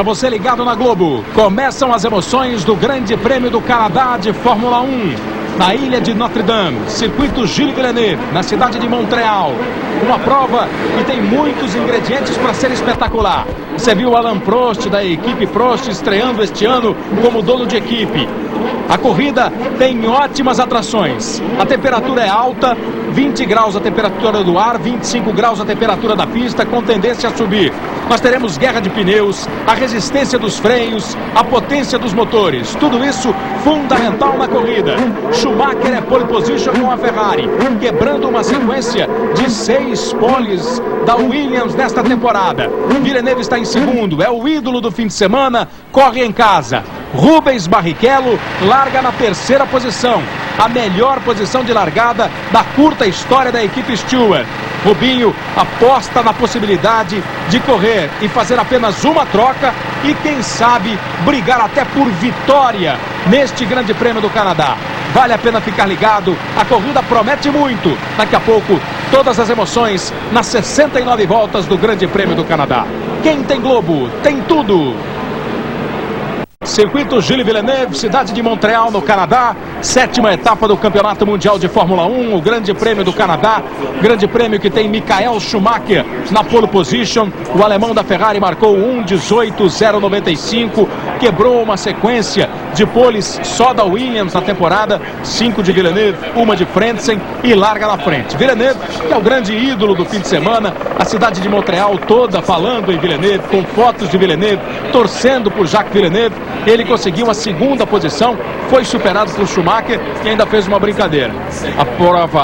Para você ligado na Globo, começam as emoções do Grande Prêmio do Canadá de Fórmula 1. Na ilha de Notre Dame, circuito Gilles Villeneuve, na cidade de Montreal. Uma prova que tem muitos ingredientes para ser espetacular. Você viu o Alain Prost, da equipe Prost, estreando este ano como dono de equipe. A corrida tem ótimas atrações. A temperatura é alta, 20 graus a temperatura do ar, 25 graus a temperatura da pista, com tendência a subir. Nós teremos guerra de pneus, a resistência dos freios, a potência dos motores. Tudo isso fundamental na corrida. Schumacher é pole position com a Ferrari, quebrando uma sequência de 6 poles da Williams nesta temporada. Villeneuve está em segundo, é o ídolo do fim de semana, corre em casa. Rubens Barrichello larga na terceira posição, a melhor posição de largada da curta história da equipe Stewart. Rubinho aposta na possibilidade de correr e fazer apenas uma troca e, quem sabe, brigar até por vitória neste Grande Prêmio do Canadá. Vale a pena ficar ligado, a corrida promete muito. Daqui a pouco, todas as emoções nas 69 voltas do Grande Prêmio do Canadá. Quem tem Globo, tem tudo. Circuito Gilles Villeneuve, cidade de Montreal, no Canadá. 7ª etapa do Campeonato Mundial de Fórmula 1, o Grande Prêmio do Canadá. Grande Prêmio que tem Michael Schumacher na pole position. O alemão da Ferrari marcou 1:18.095. Quebrou uma sequência de poles só da Williams na temporada. 5 de Villeneuve, 1 de Frentzen e larga na frente. Villeneuve, que é o grande ídolo do fim de semana. A cidade de Montreal toda falando em Villeneuve, com fotos de Villeneuve, torcendo por Jacques Villeneuve. Ele conseguiu a 2ª posição, foi superado por Schumacher e ainda fez uma brincadeira.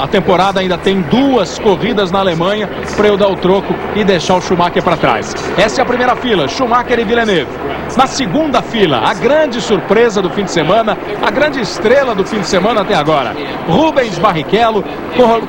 A temporada ainda tem 2 corridas na Alemanha para eu dar o troco e deixar o Schumacher para trás. Essa é a primeira fila, Schumacher e Villeneuve. Na segunda fila, a grande surpresa do fim de semana, a grande estrela do fim de semana até agora, Rubens Barrichello,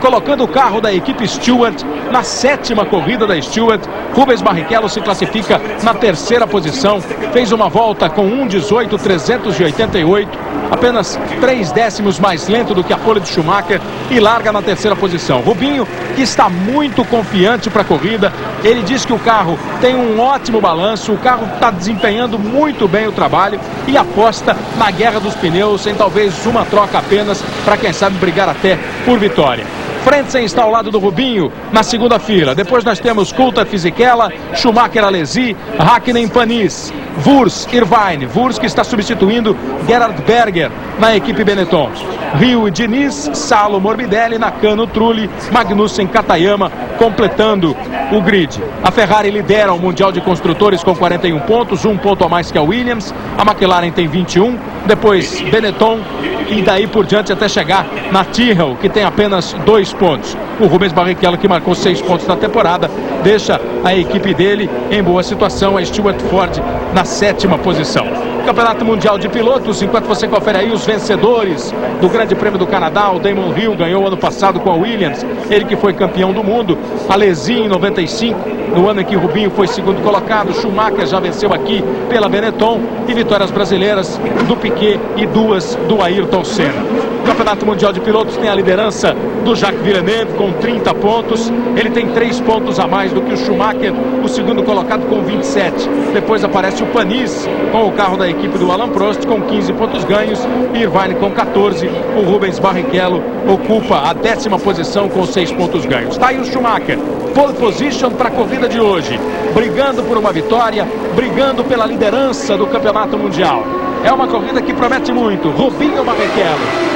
colocando o carro da equipe Stewart na 7ª corrida da Stewart. Rubens Barrichello se classifica na 3ª posição, fez uma volta com 1:18.388, apenas 3 décimos mais lento do que a pole de Schumacher e larga na 3ª posição. Rubinho, que está muito confiante para a corrida, ele diz que o carro tem um ótimo balanço, o carro está desempenhando muito bem o trabalho e aposta na guerra dos pneus, em talvez uma troca apenas, para quem sabe brigar até por vitória. Frentzen está ao lado do Rubinho na 2ª fila. Depois nós temos Coulthard, Fisichella, Schumacher, Alesi, Hakkinen, Panis, Wurz, Irvine. Wurz que está substituindo Gerhard Berger na equipe Benetton. Rio e Diniz, Salo, Morbidelli, Nakano, Trulli, Magnussen, Katayama, completando o grid. A Ferrari lidera o Mundial de Construtores com 41 pontos, 1 ponto a mais que a Williams. A McLaren tem 21, depois Benetton e daí por diante até chegar na Tyrrell, que tem apenas 2 pontos. O Rubens Barrichello, que marcou 6 pontos na temporada, deixa a equipe dele em boa situação, a Stewart Ford na 7ª posição. Campeonato Mundial de Pilotos, enquanto você confere aí os vencedores do Grande Prêmio do Canadá. O Damon Hill ganhou ano passado com a Williams, ele que foi campeão do mundo. Alesi em 95, no ano em que Rubinho foi 2º colocado. Schumacher já venceu aqui pela Benetton e vitórias brasileiras do Piquet e 2 do Ayrton Senna. O Campeonato Mundial de Pilotos tem a liderança do Jacques Villeneuve com 30 pontos. Ele tem 3 pontos a mais do que o Schumacher, o 2º colocado com 27. Depois aparece o Panis com o carro da equipe do Alain Prost com 15 pontos ganhos. Irvine com 14. O Rubens Barrichello ocupa a 10ª posição com 6 pontos ganhos. Está aí o Schumacher, pole position para a corrida de hoje, brigando por uma vitória, brigando pela liderança do Campeonato Mundial. É uma corrida que promete muito. Rubinho Barrichello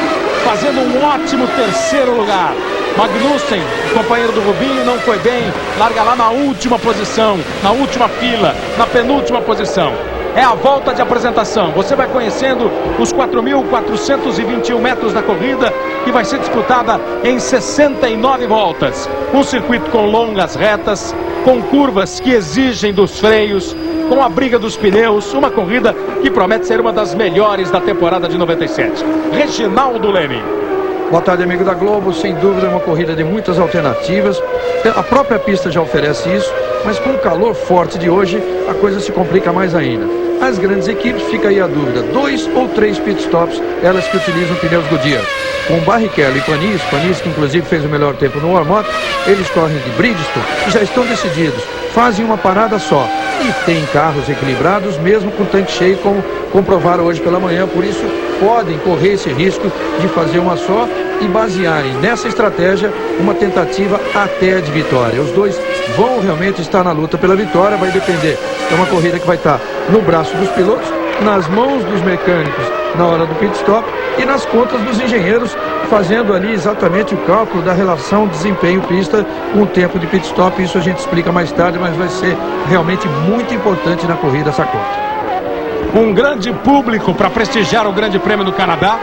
fazendo um ótimo 3º lugar. Magnussen, companheiro do Rubinho, não foi bem, larga lá na última posição, na última fila, na penúltima posição. É a volta de apresentação. Você vai conhecendo os 4.421 metros da corrida, que vai ser disputada em 69 voltas. Um circuito com longas retas, com curvas que exigem dos freios, com a briga dos pneus, uma corrida que promete ser uma das melhores da temporada de 97. Reginaldo Leme. Boa tarde, amigo da Globo. Sem dúvida é uma corrida de muitas alternativas. A própria pista já oferece isso, mas com o calor forte de hoje, a coisa se complica mais ainda. As grandes equipes, fica aí a dúvida, 2 ou 3 pitstops, elas que utilizam pneus Goodyear. Com Barrichello e Panis que inclusive fez o melhor tempo no warm-up, eles correm de Bridgestone e já estão decididos, fazem uma parada só. e tem carros equilibrados, mesmo com tanque cheio, como comprovaram hoje pela manhã. Por isso, podem correr esse risco de fazer uma só e basearem nessa estratégia uma tentativa até de vitória. Os dois vão realmente estar na luta pela vitória, vai depender. É uma corrida que vai estar no braço dos pilotos, nas mãos dos mecânicos na hora do pit stop e nas contas dos engenheiros, fazendo ali exatamente o cálculo da relação desempenho-pista com o tempo de pit stop. Isso a gente explica mais tarde, mas vai ser realmente muito importante na corrida essa conta. Um grande público para prestigiar o Grande Prêmio do Canadá.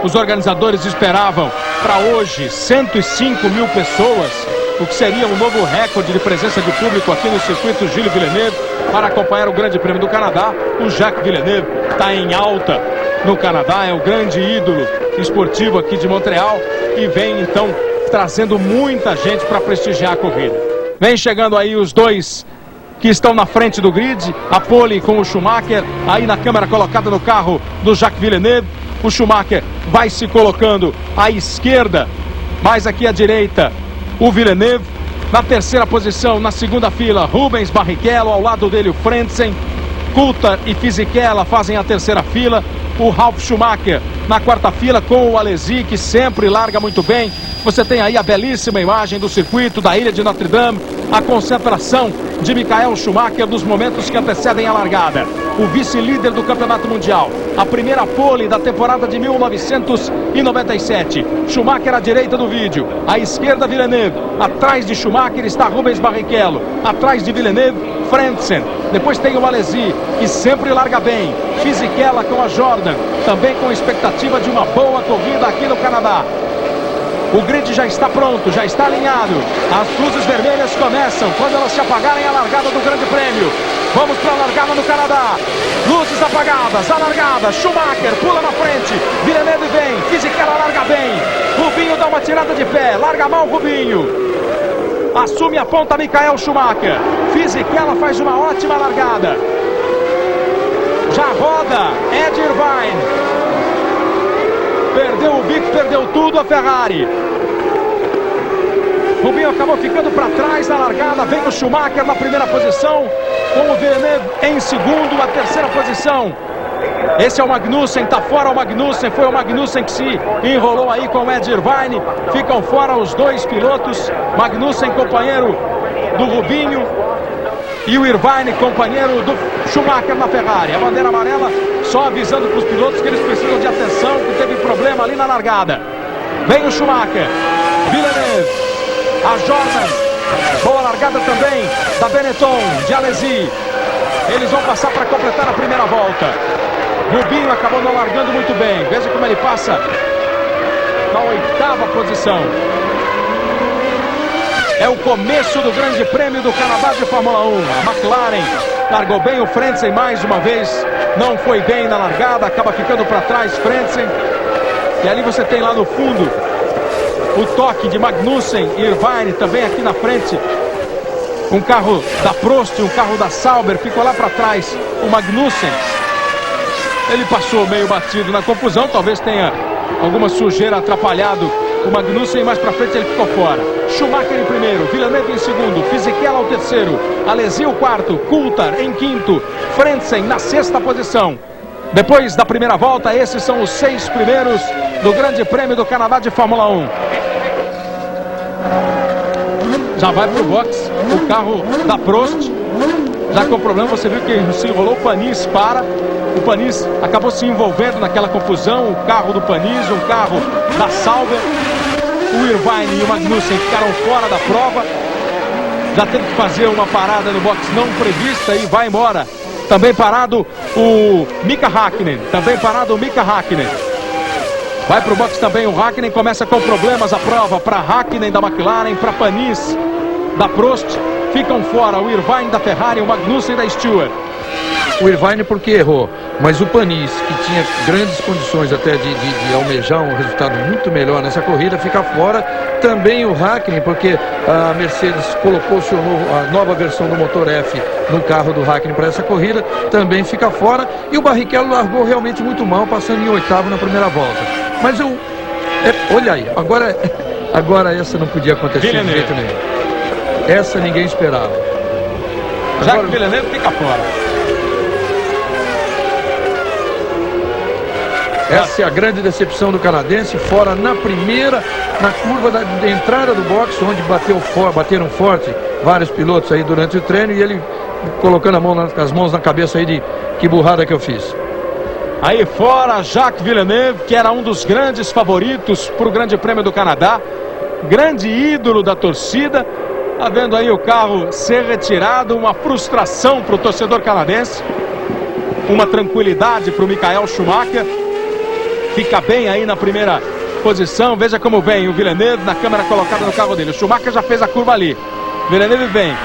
Os organizadores esperavam para hoje 105 mil pessoas, o que seria um novo recorde de presença de público aqui no circuito Gilles Villeneuve para acompanhar o Grande Prêmio do Canadá. O Jacques Villeneuve está em alta no Canadá, é o grande ídolo esportivo aqui de Montreal e vem então trazendo muita gente para prestigiar a corrida. Vem chegando aí os dois que estão na frente do grid, a pole com o Schumacher, aí na câmera colocada no carro do Jacques Villeneuve. O Schumacher vai se colocando à esquerda, mais aqui à direita o Villeneuve. Na terceira posição, na segunda fila, Rubens Barrichello, ao lado dele o Frentzen. Coulthard e Fisichella fazem a terceira fila. O Ralf Schumacher na quarta fila com o Alesi, que sempre larga muito bem. Você tem aí a belíssima imagem do circuito da Ilha de Notre Dame, a concentração de Michael Schumacher nos momentos que antecedem a largada. O vice-líder do Campeonato Mundial, a primeira pole da temporada de 1997. Schumacher à direita do vídeo, à esquerda Villeneuve, atrás de Schumacher está Rubens Barrichello, atrás de Villeneuve, Frentzen. Depois tem o Alesi, que sempre larga bem. Fisichella com a Jordan, também com expectativa de uma boa corrida aqui no Canadá. O grid já está pronto, já está alinhado. As luzes vermelhas começam quando elas se apagarem a largada do Grande Prêmio. Vamos para a largada no Canadá. Luzes apagadas, a largada. Schumacher pula na frente. Villeneuve vem, Fisichella larga bem. Rubinho dá uma tirada de pé, larga mal Rubinho. Assume a ponta Michael Schumacher. Fisichella faz uma ótima largada. Já roda Ed Irvine. Perdeu o bico, perdeu tudo a Ferrari. Rubinho acabou ficando para trás na largada. Vem o Schumacher na primeira posição, com o Villeneuve em segundo, a terceira posição. Esse é o Magnussen, está fora o Magnussen. Foi o Magnussen que se enrolou aí com o Ed Irvine. Ficam fora os dois pilotos. Magnussen, companheiro do Rubinho, e o Irvine, companheiro do Schumacher na Ferrari. A bandeira amarela só avisando para os pilotos que eles precisam de atenção, que teve problema ali na largada. Vem o Schumacher, Villeneuve, a Jordan, boa largada também da Benetton, de Alesi. Eles vão passar para completar a primeira volta. Rubinho acabou não largando muito bem. Veja como ele passa na oitava posição. É o começo do Grande Prêmio do Canadá de Fórmula 1. A McLaren largou bem, o Frentzen mais uma vez não foi bem na largada, acaba ficando para trás Frentzen. E ali você tem lá no fundo o toque de Magnussen e Irvine, também aqui na frente. Um carro da Prost e um carro da Sauber, ficou lá para trás o Magnussen. Ele passou meio batido na confusão, talvez tenha alguma sujeira atrapalhado o Magnussen, mais para frente ele ficou fora. Schumacher em primeiro, Villeneuve em segundo, Fisichella ao terceiro, Alesi o quarto, Coulthard em quinto, Frentzen na sexta posição. Depois da primeira volta, esses são os 6 primeiros do Grande Prêmio do Canadá de Fórmula 1. Já vai para o box o carro da Prost, já com problema. Você viu que se enrolou, o Panis para. O Panis acabou se envolvendo naquela confusão. O carro do Panis, um carro da Sauber. O Irvine e o Magnussen ficaram fora da prova. Já teve que fazer uma parada no box não prevista e vai embora. Também parado o Mika Häkkinen. Também parado o Mika Häkkinen. Vai para o box também o Häkkinen. Começa com problemas a prova para Häkkinen da McLaren, para Panis da Prost. Ficam fora o Irvine da Ferrari e o Magnussen da Stewart. O Irvine porque errou, mas o Panis, que tinha grandes condições até de almejar um resultado muito melhor nessa corrida, fica fora. Também o Häkkinen, porque a Mercedes colocou a nova versão do motor F no carro do Häkkinen para essa corrida, também fica fora. E o Barrichello largou realmente muito mal, passando em oitavo na primeira volta. Mas olha aí, agora essa não podia acontecer de jeito nenhum. Essa ninguém esperava. Jacques Villeneuve fica fora. Essa é a grande decepção do canadense, fora na curva da entrada do boxe, onde bateram forte vários pilotos aí durante o treino, e ele colocando as mãos na cabeça aí de que burrada que eu fiz. Aí fora Jacques Villeneuve, que era um dos grandes favoritos para o Grande Prêmio do Canadá, grande ídolo da torcida. Tá vendo aí o carro ser retirado, uma frustração para o torcedor canadense, uma tranquilidade para o Michael Schumacher. Fica bem aí na primeira posição. Veja como vem o Villeneuve na câmera colocada no carro dele. O Schumacher já fez a curva ali. Villeneuve vem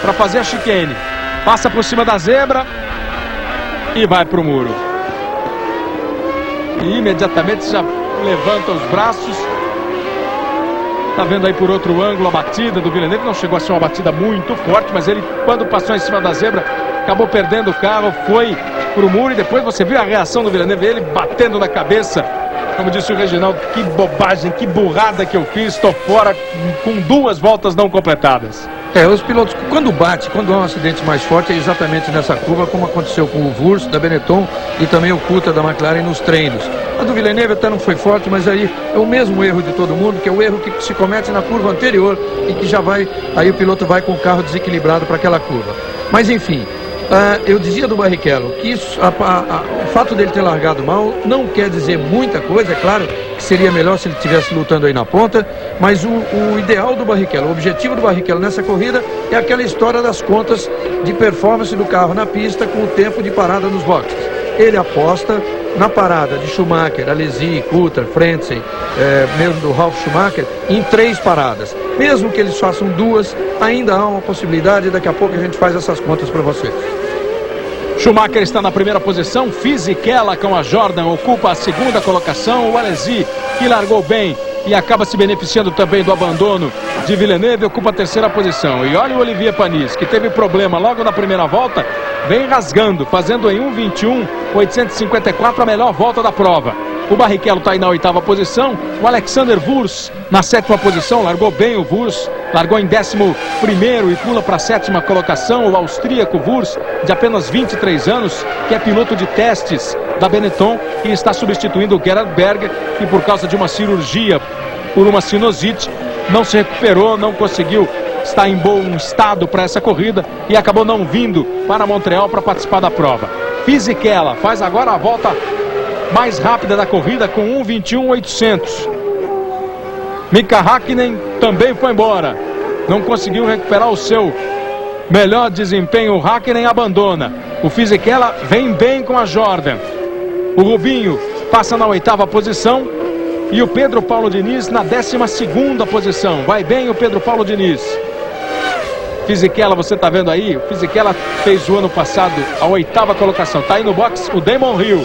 para fazer a chicane. Passa por cima da zebra e vai para o muro. E imediatamente já levanta os braços. Tá vendo aí por outro ângulo a batida do Villeneuve. Não chegou a ser uma batida muito forte, mas ele, quando passou em cima da zebra, acabou perdendo o carro, foi pro muro, e depois você viu a reação do Villeneuve, ele batendo na cabeça. Como disse o Reginaldo, que bobagem, que burrada que eu fiz, estou fora com 2 voltas não completadas. Os pilotos, quando há um acidente mais forte, é exatamente nessa curva, como aconteceu com o Wurst da Benetton e também o Coulthard da McLaren nos treinos. A do Villeneuve até não foi forte, mas aí é o mesmo erro de todo mundo, que é o erro que se comete na curva anterior e que já vai, aí o piloto vai com o carro desequilibrado para aquela curva. Mas enfim, eu dizia do Barrichello que o fato dele ter largado mal não quer dizer muita coisa. É claro que seria melhor se ele estivesse lutando aí na ponta, mas o ideal do Barrichello, o objetivo do Barrichello nessa corrida é aquela história das contas de performance do carro na pista com o tempo de parada nos boxes. Ele aposta na parada de Schumacher, Alesi, Coulthard, Frentzen, mesmo do Ralf Schumacher, em 3 paradas. Mesmo que eles façam 2, ainda há uma possibilidade, daqui a pouco a gente faz essas contas para vocês. Schumacher está na primeira posição, Fisichella com a Jordan ocupa a segunda colocação, o Alesi, que largou bem e acaba se beneficiando também do abandono de Villeneuve, ocupa a terceira posição. E olha o Olivier Panis, que teve problema logo na primeira volta, vem rasgando, fazendo em 1:21.854 a melhor volta da prova. O Barrichello está aí na 8ª posição, o Alexander Wurz na 7ª posição, largou bem o Wurz, largou em 11º e pula para a 7ª colocação, o austríaco Wurz, de apenas 23 anos, que é piloto de testes da Benetton e está substituindo o Gerhard Berger, que por causa de uma cirurgia por uma sinusite não se recuperou, não conseguiu estar em bom estado para essa corrida e acabou não vindo para Montreal para participar da prova. Fisichella faz agora a volta mais rápida da corrida com 1:21.800. Mika Häkkinen também foi embora, não conseguiu recuperar o seu melhor desempenho. O Häkkinen abandona. O Fisichella vem bem com a Jordan. O Rubinho passa na 8ª posição e o Pedro Paulo Diniz na 12ª posição. Vai bem o Pedro Paulo Diniz. Fisichella, você está vendo aí, o Fisichella fez o ano passado a 8ª colocação. Está aí no box o Damon Hill.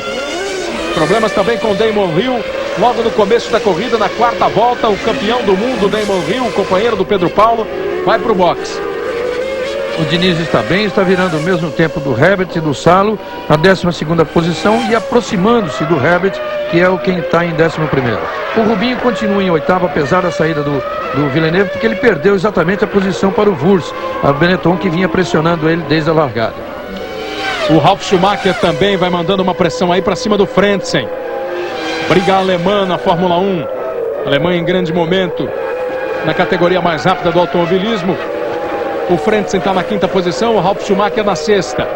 Problemas também com o Damon Hill. Logo no começo da corrida, na 4ª volta, o campeão do mundo, Damon Hill, o companheiro do Pedro Paulo, vai para o box. O Diniz está bem, está virando o mesmo tempo do Herbert e do Salo na 12ª posição e aproximando-se do Herbert, que é quem está em 11º. O Rubinho continua em 8º, apesar da saída do Villeneuve, porque ele perdeu exatamente a posição para o Wurz, a Benetton, que vinha pressionando ele desde a largada. O Ralf Schumacher também vai mandando uma pressão aí para cima do Frentzen. Briga alemã na Fórmula 1. Alemanha em grande momento na categoria mais rápida do automobilismo. O Frentzen está na 5ª posição, o Ralf Schumacher na 6ª.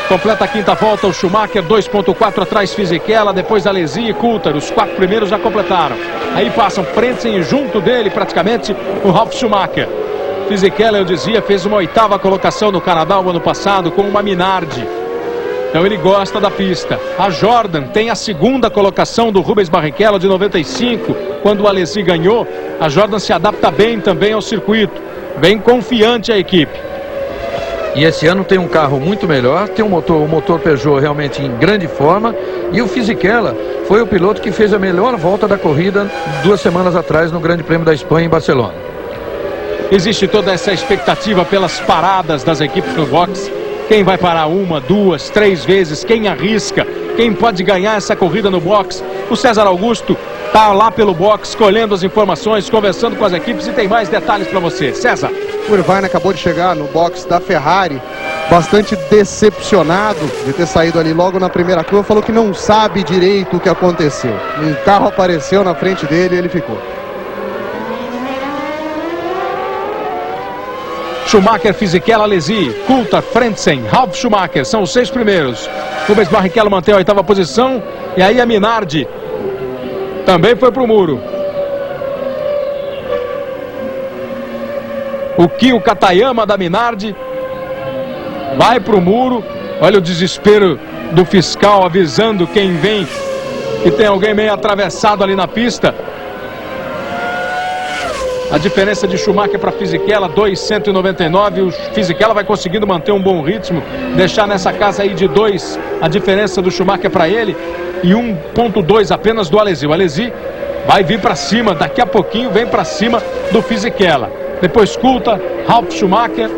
Completa a 5ª volta o Schumacher, 2.4 atrás Fisichella, depois Alesi e Coulthard. Os 4 primeiros já completaram. Aí passam Frentzen e junto dele praticamente o Ralf Schumacher. Fisichella, eu dizia, fez uma 8ª colocação no Canadá o ano passado com uma Minardi. Então ele gosta da pista. A Jordan tem a 2ª colocação do Rubens Barrichello de 95. Quando o Alesi ganhou, a Jordan se adapta bem também ao circuito. Bem confiante a equipe. E esse ano tem um carro muito melhor, tem um motor Peugeot realmente em grande forma. E o Fisichella foi o piloto que fez a melhor volta da corrida 2 semanas atrás no Grande Prêmio da Espanha em Barcelona. Existe toda essa expectativa pelas paradas das equipes no box. Quem vai parar 1, 2, 3 vezes, quem arrisca, quem pode ganhar essa corrida no box. O César Augusto está lá pelo box, colhendo as informações, conversando com as equipes e tem mais detalhes para você. César. O Irvine acabou de chegar no box da Ferrari, bastante decepcionado de ter saído ali logo na primeira curva. Falou que não sabe direito o que aconteceu. Um carro apareceu na frente dele e ele ficou. Schumacher, Fisichella, Alesi, Coulthard, Frentzen, Ralf Schumacher, são os 6 primeiros. Rubens Barrichello mantém a 8ª posição. E aí a Minardi também foi para o muro. O Kyo Katayama da Minardi vai para o muro. Olha o desespero do fiscal avisando quem vem que tem alguém meio atravessado ali na pista. A diferença de Schumacher para Fisichella, 2,199. O Fisichella vai conseguindo manter um bom ritmo, deixar nessa casa aí de 2 a diferença do Schumacher para ele e 1,2 apenas do Alesi. O Alesi vai vir para cima, daqui a pouquinho vem para cima do Fisichella. Depois Coulthard, Ralf Schumacher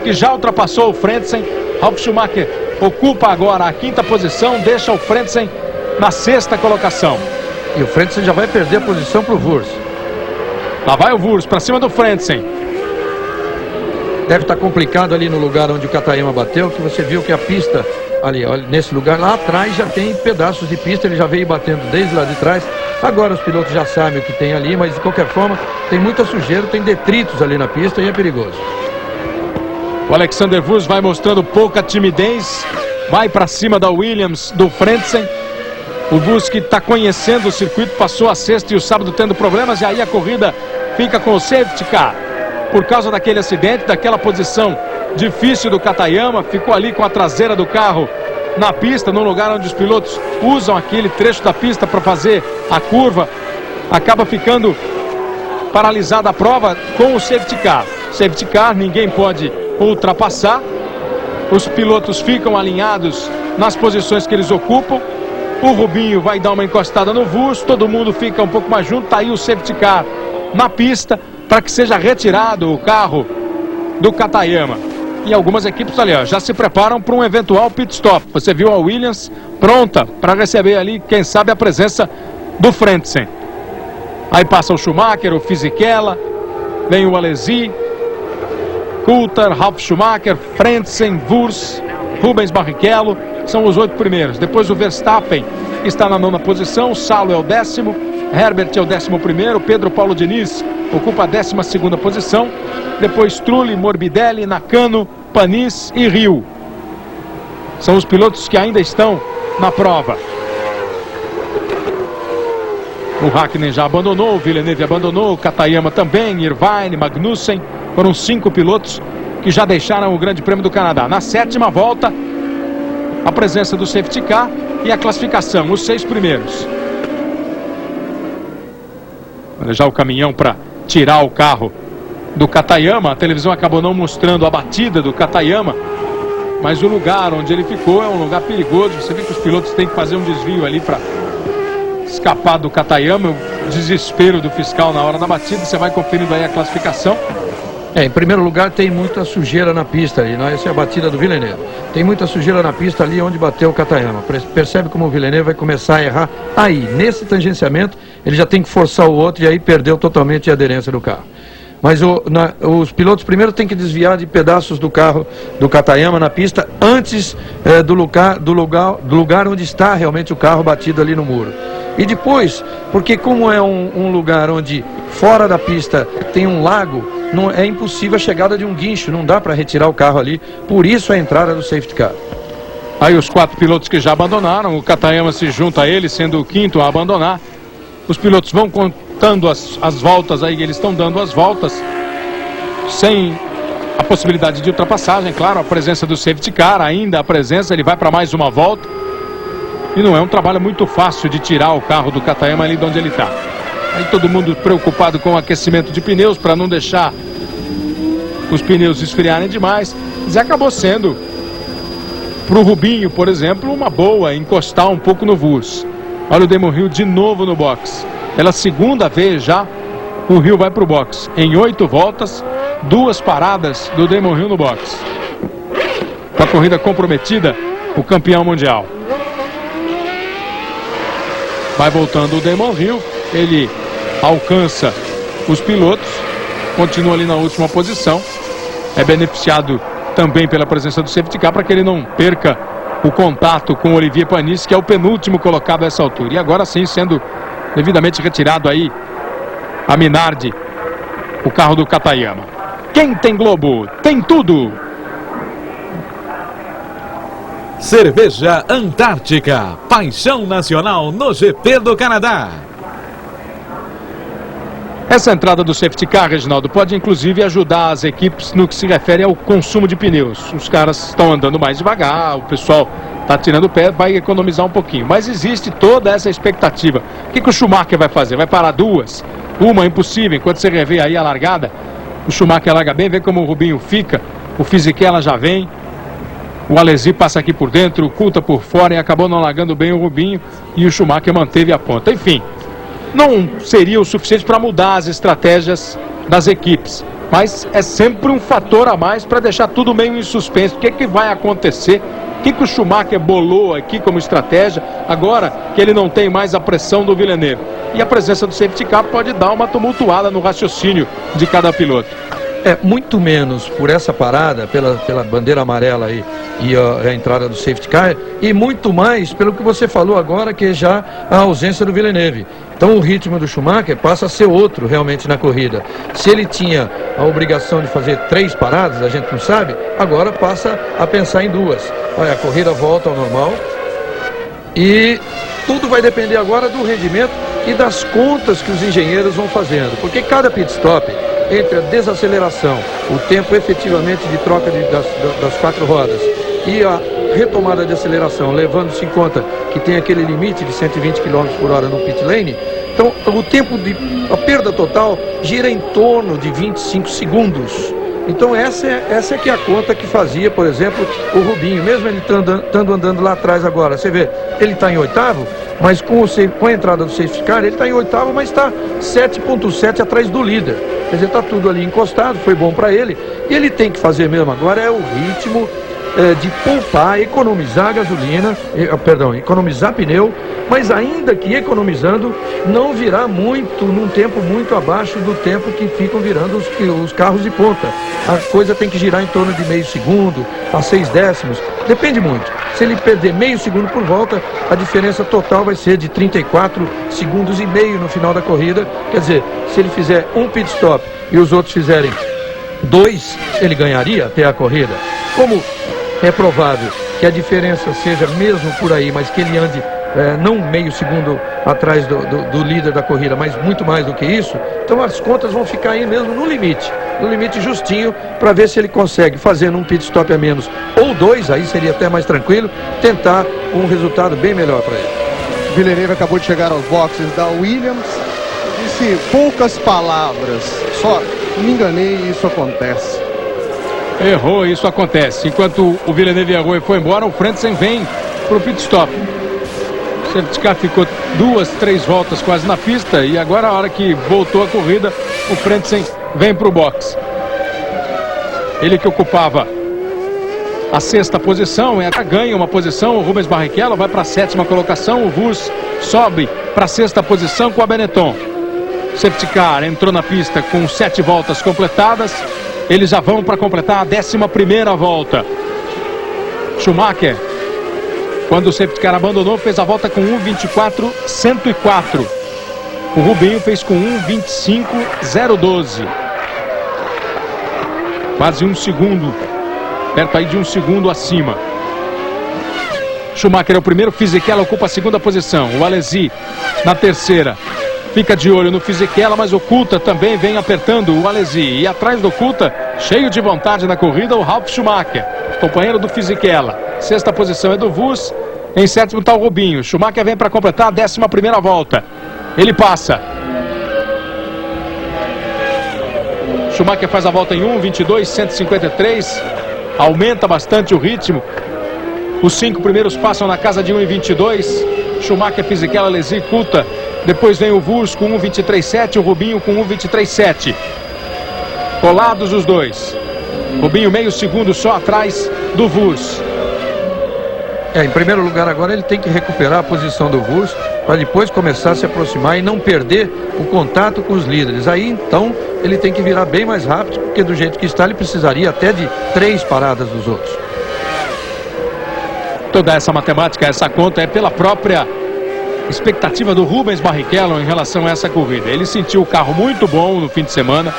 que já ultrapassou o Frentzen. Ralf Schumacher ocupa agora a 5ª posição, deixa o Frentzen na 6ª colocação. E o Frentzen já vai perder a posição para o Wurz. Lá vai o Wurz para cima do Frentzen. Deve estar complicado ali no lugar onde o Katayama bateu, que você viu que a pista ali, olha, nesse lugar lá atrás já tem pedaços de pista, ele já veio batendo desde lá de trás. Agora os pilotos já sabem o que tem ali, mas de qualquer forma tem muita sujeira, tem detritos ali na pista e é perigoso. O Alexander Wurz vai mostrando pouca timidez, vai para cima da Williams do Frentzen. O Wurz que está conhecendo o circuito, passou a sexta e o sábado tendo problemas, e aí a corrida fica com o safety car. Por causa daquele acidente, daquela posição difícil do Katayama, ficou ali com a traseira do carro na pista, num lugar onde os pilotos usam aquele trecho da pista para fazer a curva. Acaba ficando paralisada a prova com o safety car. Safety car, ninguém pode ultrapassar. Os pilotos ficam alinhados nas posições que eles ocupam. O Rubinho vai dar uma encostada no Wurz, todo mundo fica um pouco mais junto. Tá aí o safety car na pista para que seja retirado o carro do Katayama. E algumas equipes ali, ó, já se preparam para um eventual pit stop. Você viu a Williams pronta para receber ali, quem sabe, a presença do Frentzen. Aí passa o Schumacher, o Fisichella, vem o Alesi, Coulthard, Ralf Schumacher, Frentzen, Wurz, Rubens Barrichello, são os 8 primeiros. Depois o Verstappen está na 9ª posição, Salo é o 10º, Herbert é o 11º, Pedro Paulo Diniz ocupa a 12ª posição. Depois Trulli, Morbidelli, Nakano, Panis e Rio. São os pilotos que ainda estão na prova. O Hakkinen já abandonou, o Villeneuve abandonou, o Katayama também, Irvine, Magnussen. Foram 5 pilotos que já deixaram o Grande Prêmio do Canadá. Na 7ª volta, a presença do safety car e a classificação, os 6 primeiros. Olha já o caminhão para tirar o carro do Katayama. A televisão acabou não mostrando a batida do Katayama, mas o lugar onde ele ficou é um lugar perigoso. Você vê que os pilotos têm que fazer um desvio ali para escapar do Katayama. O desespero do fiscal na hora da batida. Você vai conferindo aí a classificação. Em primeiro lugar, tem muita sujeira na pista ali, né? Essa é a batida do Villeneuve. Tem muita sujeira na pista ali onde bateu o Katayama. Percebe como o Villeneuve vai começar a errar aí. Nesse tangenciamento, ele já tem que forçar o outro e aí perdeu totalmente a aderência do carro. Mas os pilotos primeiro têm que desviar de pedaços do carro do Katayama na pista antes do lugar onde está realmente o carro batido ali no muro. E depois, porque como é um lugar onde fora da pista tem um lago, não é impossível a chegada de um guincho, não dá para retirar o carro ali, por isso a entrada do safety car. Aí os 4 pilotos que já abandonaram, o Katayama se junta a ele, sendo o 5º a abandonar. Os pilotos vão contando as voltas aí, eles estão dando as voltas sem a possibilidade de ultrapassagem. Claro, a presença do safety car, ainda a presença, ele vai para mais uma volta. E não é um trabalho muito fácil de tirar o carro do Katayama ali de onde ele está. Aí todo mundo preocupado com o aquecimento de pneus para não deixar os pneus esfriarem demais. Mas acabou sendo, para o Rubinho, por exemplo, uma boa encostar um pouco no Wurz. Olha o Damon Hill de novo no box. Pela segunda vez já, o Hill vai para o box. Em 8 voltas, 2 paradas do Damon Hill no box. Com a corrida comprometida, o campeão mundial. Vai voltando o Damon Hill, ele alcança os pilotos continua ali na última posição. É beneficiado também pela presença do safety car para que ele não perca o contato com o Olivier Panis, que é o penúltimo colocado a essa altura. E agora sim, sendo devidamente retirado aí a Minardi, o carro do Katayama. Quem tem Globo, tem tudo! Cerveja Antártica, paixão nacional no GP do Canadá. Essa entrada do safety car, Reginaldo, pode inclusive ajudar as equipes no que se refere ao consumo de pneus. Os caras estão andando mais devagar, o pessoal está tirando o pé, vai economizar um pouquinho. Mas existe toda essa expectativa. O que o Schumacher vai fazer? Vai parar duas? Uma, impossível. Enquanto você revê aí a largada, o Schumacher larga bem, vê como o Rubinho fica, o Fisichella já vem, o Alesi passa aqui por dentro, o Coulthard por fora e acabou não largando bem o Rubinho e o Schumacher manteve a ponta. Enfim, não seria o suficiente para mudar as estratégias das equipes, mas é sempre um fator a mais para deixar tudo meio em suspenso. O que vai acontecer? O que o Schumacher bolou aqui como estratégia, agora que ele não tem mais a pressão do Villeneuve? E a presença do safety car pode dar uma tumultuada no raciocínio de cada piloto. É, muito menos por essa parada, pela bandeira amarela aí e a entrada do safety car, e muito mais pelo que você falou agora, que é já a ausência do Villeneuve. Então o ritmo do Schumacher passa a ser outro realmente na corrida. Se ele tinha a obrigação de fazer 3 paradas, a gente não sabe, agora passa a pensar em 2. Olha, a corrida volta ao normal e tudo vai depender agora do rendimento e das contas que os engenheiros vão fazendo, porque cada pit stop, entre a desaceleração, o tempo efetivamente de troca das 4 rodas e a retomada de aceleração, levando-se em conta que tem aquele limite de 120 km por hora no pit lane, então o tempo a perda total gira em torno de 25 segundos. Então essa é que é a conta que fazia, por exemplo, o Rubinho, mesmo ele estando andando lá atrás agora. Você vê, ele está em 8º, mas com a entrada do safety car, ele está em 8º, mas está 7,7 atrás do líder. Quer dizer, está tudo ali encostado, foi bom para ele. E ele tem que fazer mesmo agora é o ritmo de poupar, economizar gasolina, economizar pneu, mas ainda que economizando, não virar muito, num tempo muito abaixo do tempo que ficam virando os carros de ponta. A coisa tem que girar em torno de meio segundo, a 6 décimos, depende muito. Se ele perder meio segundo por volta, a diferença total vai ser de 34 segundos e meio no final da corrida. Quer dizer, se ele fizer um pit stop e os outros fizerem 2, ele ganharia até a corrida. Como é provável que a diferença seja mesmo por aí, mas que ele ande não meio segundo atrás do líder da corrida, mas muito mais do que isso, então as contas vão ficar aí mesmo no limite justinho, para ver se ele consegue, fazendo um pit stop a menos ou 2, aí seria até mais tranquilo, tentar um resultado bem melhor para ele. Villeneuve acabou de chegar aos boxes da Williams, disse poucas palavras, só me enganei e isso acontece. Errou, isso acontece. Enquanto o Villeneuve errou e foi embora, o Frentzen vem para o pit stop. O safety car ficou 2, 3 voltas quase na pista e agora, a hora que voltou a corrida, o Frentzen vem para o box. Ele que ocupava a 6ª posição, ganha uma posição, o Rubens Barrichello vai para a 7ª colocação, o Wurz sobe para a 6ª posição com a Benetton. O safety car entrou na pista com 7 voltas completadas. Eles já vão para completar a 11ª volta. Schumacher, quando o safety car abandonou, fez a volta com 1:24.104. O Rubinho fez com 1:25.012. Quase 1 segundo, perto aí de 1 segundo acima. Schumacher é o primeiro, Fisichella ocupa a 2ª posição. O Alesi na 3ª. Fica de olho no Fisichella, mas o Coulthard também vem apertando o Alesi. E atrás do Coulthard, cheio de vontade na corrida, o Ralf Schumacher, companheiro do Fisichella. 6ª posição é do Wurz, em 7º está o Rubinho. Schumacher vem para completar a 11ª volta. Ele passa. Schumacher faz a volta em 1:22.153, aumenta bastante o ritmo. Os 5 primeiros passam na casa de 1:22. Schumacher, Fisichella, Alesi, Coulthard. Depois vem o Wurz com 1:23.7, o Rubinho com 1:23.7. Colados os dois. Rubinho meio segundo só atrás do Wurz. Em primeiro lugar agora ele tem que recuperar a posição do Wurz, para depois começar a se aproximar e não perder o contato com os líderes. Aí então ele tem que virar bem mais rápido, porque do jeito que está ele precisaria até de 3 paradas dos outros. Toda essa matemática, essa conta é pela própria expectativa do Rubens Barrichello em relação a essa corrida. Ele sentiu o carro muito bom no fim de semana.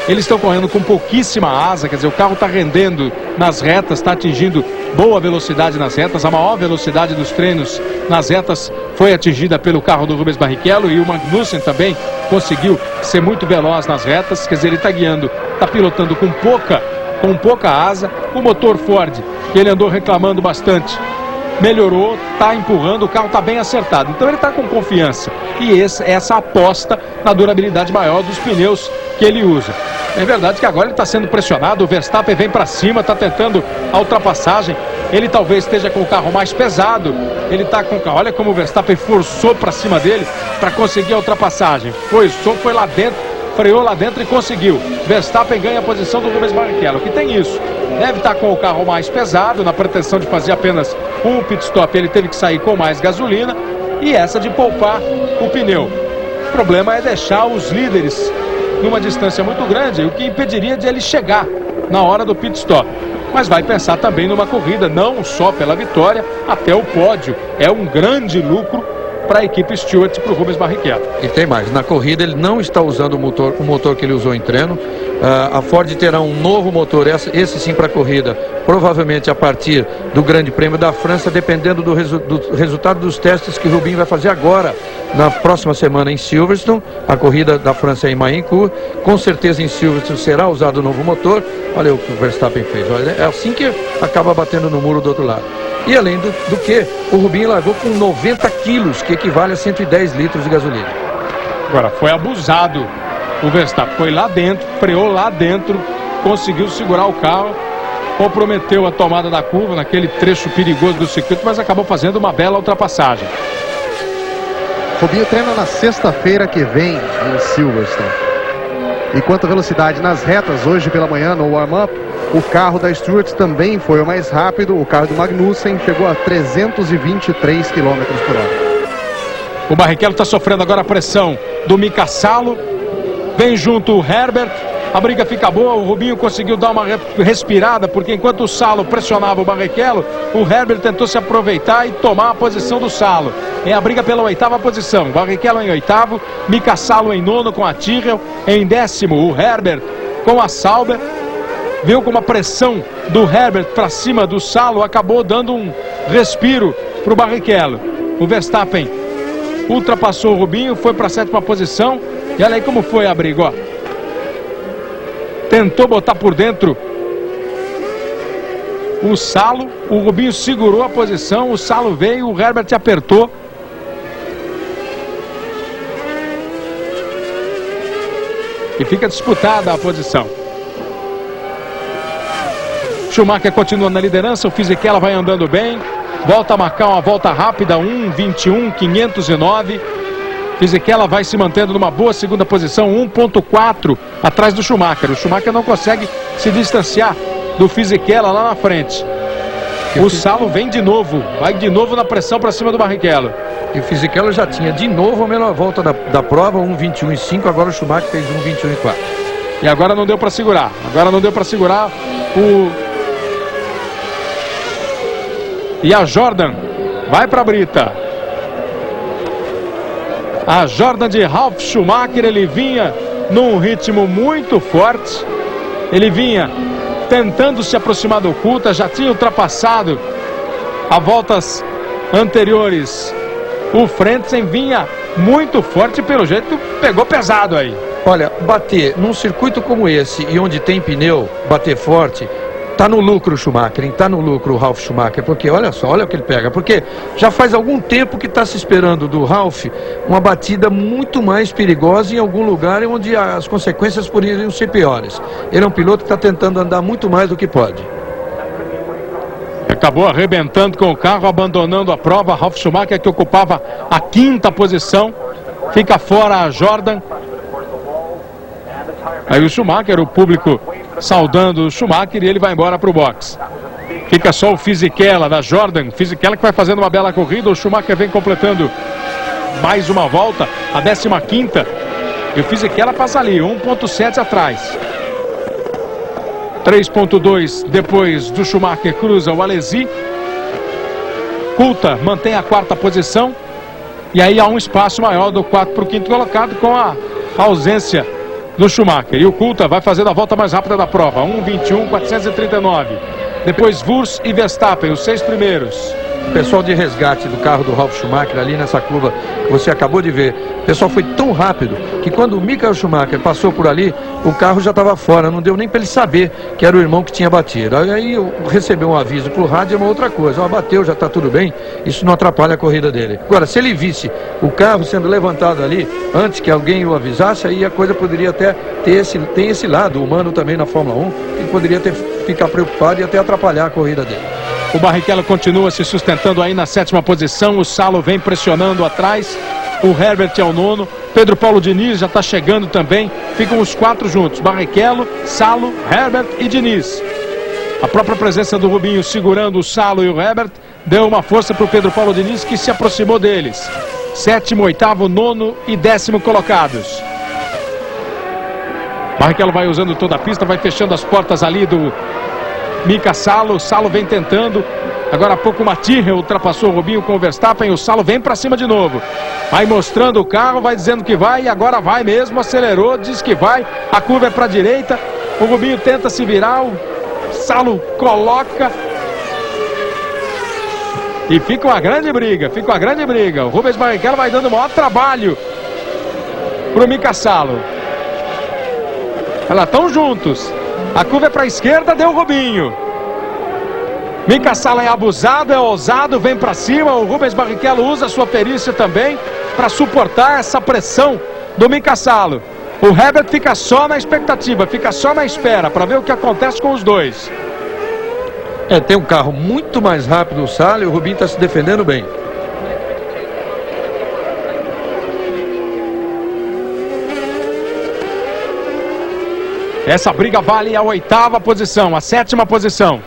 Eles estão correndo com pouquíssima asa, quer dizer, o carro está rendendo nas retas, está atingindo boa velocidade nas retas. A maior velocidade dos treinos nas retas foi atingida pelo carro do Rubens Barrichello, e o Magnussen também conseguiu ser muito veloz nas retas. Quer dizer, ele está guiando, está pilotando com pouca asa. O motor Ford, que ele andou reclamando bastante, melhorou, está empurrando, o carro está bem acertado. Então ele está com confiança. E essa aposta na durabilidade maior dos pneus que ele usa. É verdade que agora ele está sendo pressionado, o Verstappen vem para cima, está tentando a ultrapassagem. Ele talvez esteja com o carro mais pesado. Ele está com o carro. Olha como o Verstappen forçou para cima dele para conseguir a ultrapassagem. Foi lá dentro, freou lá dentro e conseguiu. Verstappen ganha a posição do Rubens Barrichello, que tem isso. Deve estar com o carro mais pesado, na pretensão de fazer apenas um pit stop. Ele teve que sair com mais gasolina, e essa de poupar o pneu. O problema é deixar os líderes numa distância muito grande, o que impediria de ele chegar na hora do pit stop. Mas vai pensar também numa corrida, não só pela vitória, até o pódio. É um grande lucro para a equipe Stewart, para o Rubens Barrichello. E tem mais, na corrida ele não está usando o motor que ele usou em treino. A Ford terá um novo motor, esse sim para a corrida, provavelmente a partir do Grande Prêmio da França, dependendo do resultado dos testes que o Rubinho vai fazer agora, na próxima semana em Silverstone. A corrida da França é em Mayencourt, com certeza em Silverstone será usado o novo motor. Olha o que o Verstappen fez, olha, é assim que acaba batendo no muro do outro lado. E além do que, o Rubinho largou com 90 quilos, que equivale a 110 litros de gasolina. Agora, foi abusado o Verstappen. Foi lá dentro, freou lá dentro, conseguiu segurar o carro, comprometeu a tomada da curva naquele trecho perigoso do circuito, mas acabou fazendo uma bela ultrapassagem. Rubinho treina na sexta-feira que vem em Silverstone. E quanto à velocidade nas retas, hoje pela manhã no warm-up, o carro da Stewart também foi o mais rápido. O carro do Magnussen chegou a 323 km por hora. O Barrichello está sofrendo agora a pressão do Mika Salo. Vem junto o Herbert. A briga fica boa. O Rubinho conseguiu dar uma respirada, porque enquanto o Salo pressionava o Barrichello, o Herbert tentou se aproveitar e tomar a posição do Salo. É a briga pela 8ª posição. Barrichello em 8º, Mika Salo em 9º com a Tyrrell. Em 10º, o Herbert com a Sauber. Viu como a pressão do Herbert para cima do Salo acabou dando um respiro para o Barrichello. O Verstappen ultrapassou o Rubinho, foi para a 7ª posição. E olha aí como foi a briga, ó. Tentou botar por dentro o Salo, o Rubinho segurou a posição, o Salo veio, o Herbert apertou. E fica disputada a posição. Schumacher continua na liderança, o Fisichella vai andando bem, volta a marcar uma volta rápida, 1:21.509. Fisichella vai se mantendo numa boa segunda posição, 1:4 atrás do Schumacher. O Schumacher não consegue se distanciar do Fisichella lá na frente. O Salo vem de novo, vai de novo na pressão para cima do Barrichello. E o Fisichella já tinha de novo a melhor volta da prova, 1:21.5, agora o Schumacher fez 1:21.4. E agora não deu para segurar, E a Jordan vai para a brita. A Jordan de Ralf Schumacher, ele vinha num ritmo muito forte. Ele vinha tentando se aproximar do Coulthard, já tinha ultrapassado a voltas anteriores. O Frentzen vinha muito forte, pelo jeito pegou pesado aí. Olha, bater num circuito como esse e onde tem pneu, bater forte, tá no lucro o Schumacher, tá no lucro o Ralf Schumacher, porque olha só, olha o que ele pega, porque já faz algum tempo que está se esperando do Ralf uma batida muito mais perigosa em algum lugar onde as consequências poderiam ser piores. Ele é um piloto que está tentando andar muito mais do que pode. Acabou arrebentando com o carro, abandonando a prova. Ralf Schumacher, que ocupava a 5ª posição, fica fora a Jordan. Aí o Schumacher, o público saudando o Schumacher, e ele vai embora para o box. Fica só o Fisichella da Jordan. Fisichella que vai fazendo uma bela corrida. O Schumacher vem completando mais uma volta, a 15ª. E o Fisichella passa ali, 1,7 atrás. 3,2 depois do Schumacher, cruza o Alesi. Coulthard mantém a 4ª posição. E aí há um espaço maior do 4º para o 5º colocado com a ausência do Schumacher. E o Coulthard vai fazendo a volta mais rápida da prova, 1,21,439. Depois Wurz e Verstappen, os 6 primeiros. O pessoal de resgate do carro do Ralf Schumacher ali nessa curva que você acabou de ver, o pessoal foi tão rápido que quando o Michael Schumacher passou por ali, o carro já estava fora, não deu nem para ele saber que era o irmão que tinha batido. Aí recebeu um aviso por rádio, é uma outra coisa, bateu, já está tudo bem, isso não atrapalha a corrida dele. Agora, se ele visse o carro sendo levantado ali antes que alguém o avisasse, aí a coisa poderia até tem esse lado humano também na Fórmula 1, que poderia ficar preocupado e até atrapalhar a corrida dele. O Barrichello continua se sustentando aí na 7ª posição. O Salo vem pressionando atrás. O Herbert é o 9º. Pedro Paulo Diniz já está chegando também. Ficam os 4 juntos. Barrichello, Salo, Herbert e Diniz. A própria presença do Rubinho segurando o Salo e o Herbert deu uma força para o Pedro Paulo Diniz, que se aproximou deles. 7º, 8º, 9º e 10º colocados. Barrichello vai usando toda a pista, vai fechando as portas ali do Mika Salo. O Salo vem tentando. Agora há pouco o Matirre ultrapassou o Rubinho com o Verstappen. O Salo vem para cima de novo. Vai mostrando o carro, vai dizendo que vai. E agora vai mesmo, acelerou, diz que vai. A curva é para a direita. O Rubinho tenta se virar. O Salo coloca. E fica uma grande briga. O Rubens Barrichello vai dando o maior trabalho para o Mika Salo. Elas estão juntos. A curva é para a esquerda, deu o Rubinho. Mika Salo é abusado, é ousado, vem para cima. O Rubens Barrichello usa a sua perícia também para suportar essa pressão do Mika Salo. O Herbert fica só na expectativa, fica só na espera para ver o que acontece com os dois. Tem um carro muito mais rápido o Salo e o Rubinho está se defendendo bem. Essa briga vale a 8ª posição, a 7ª posição.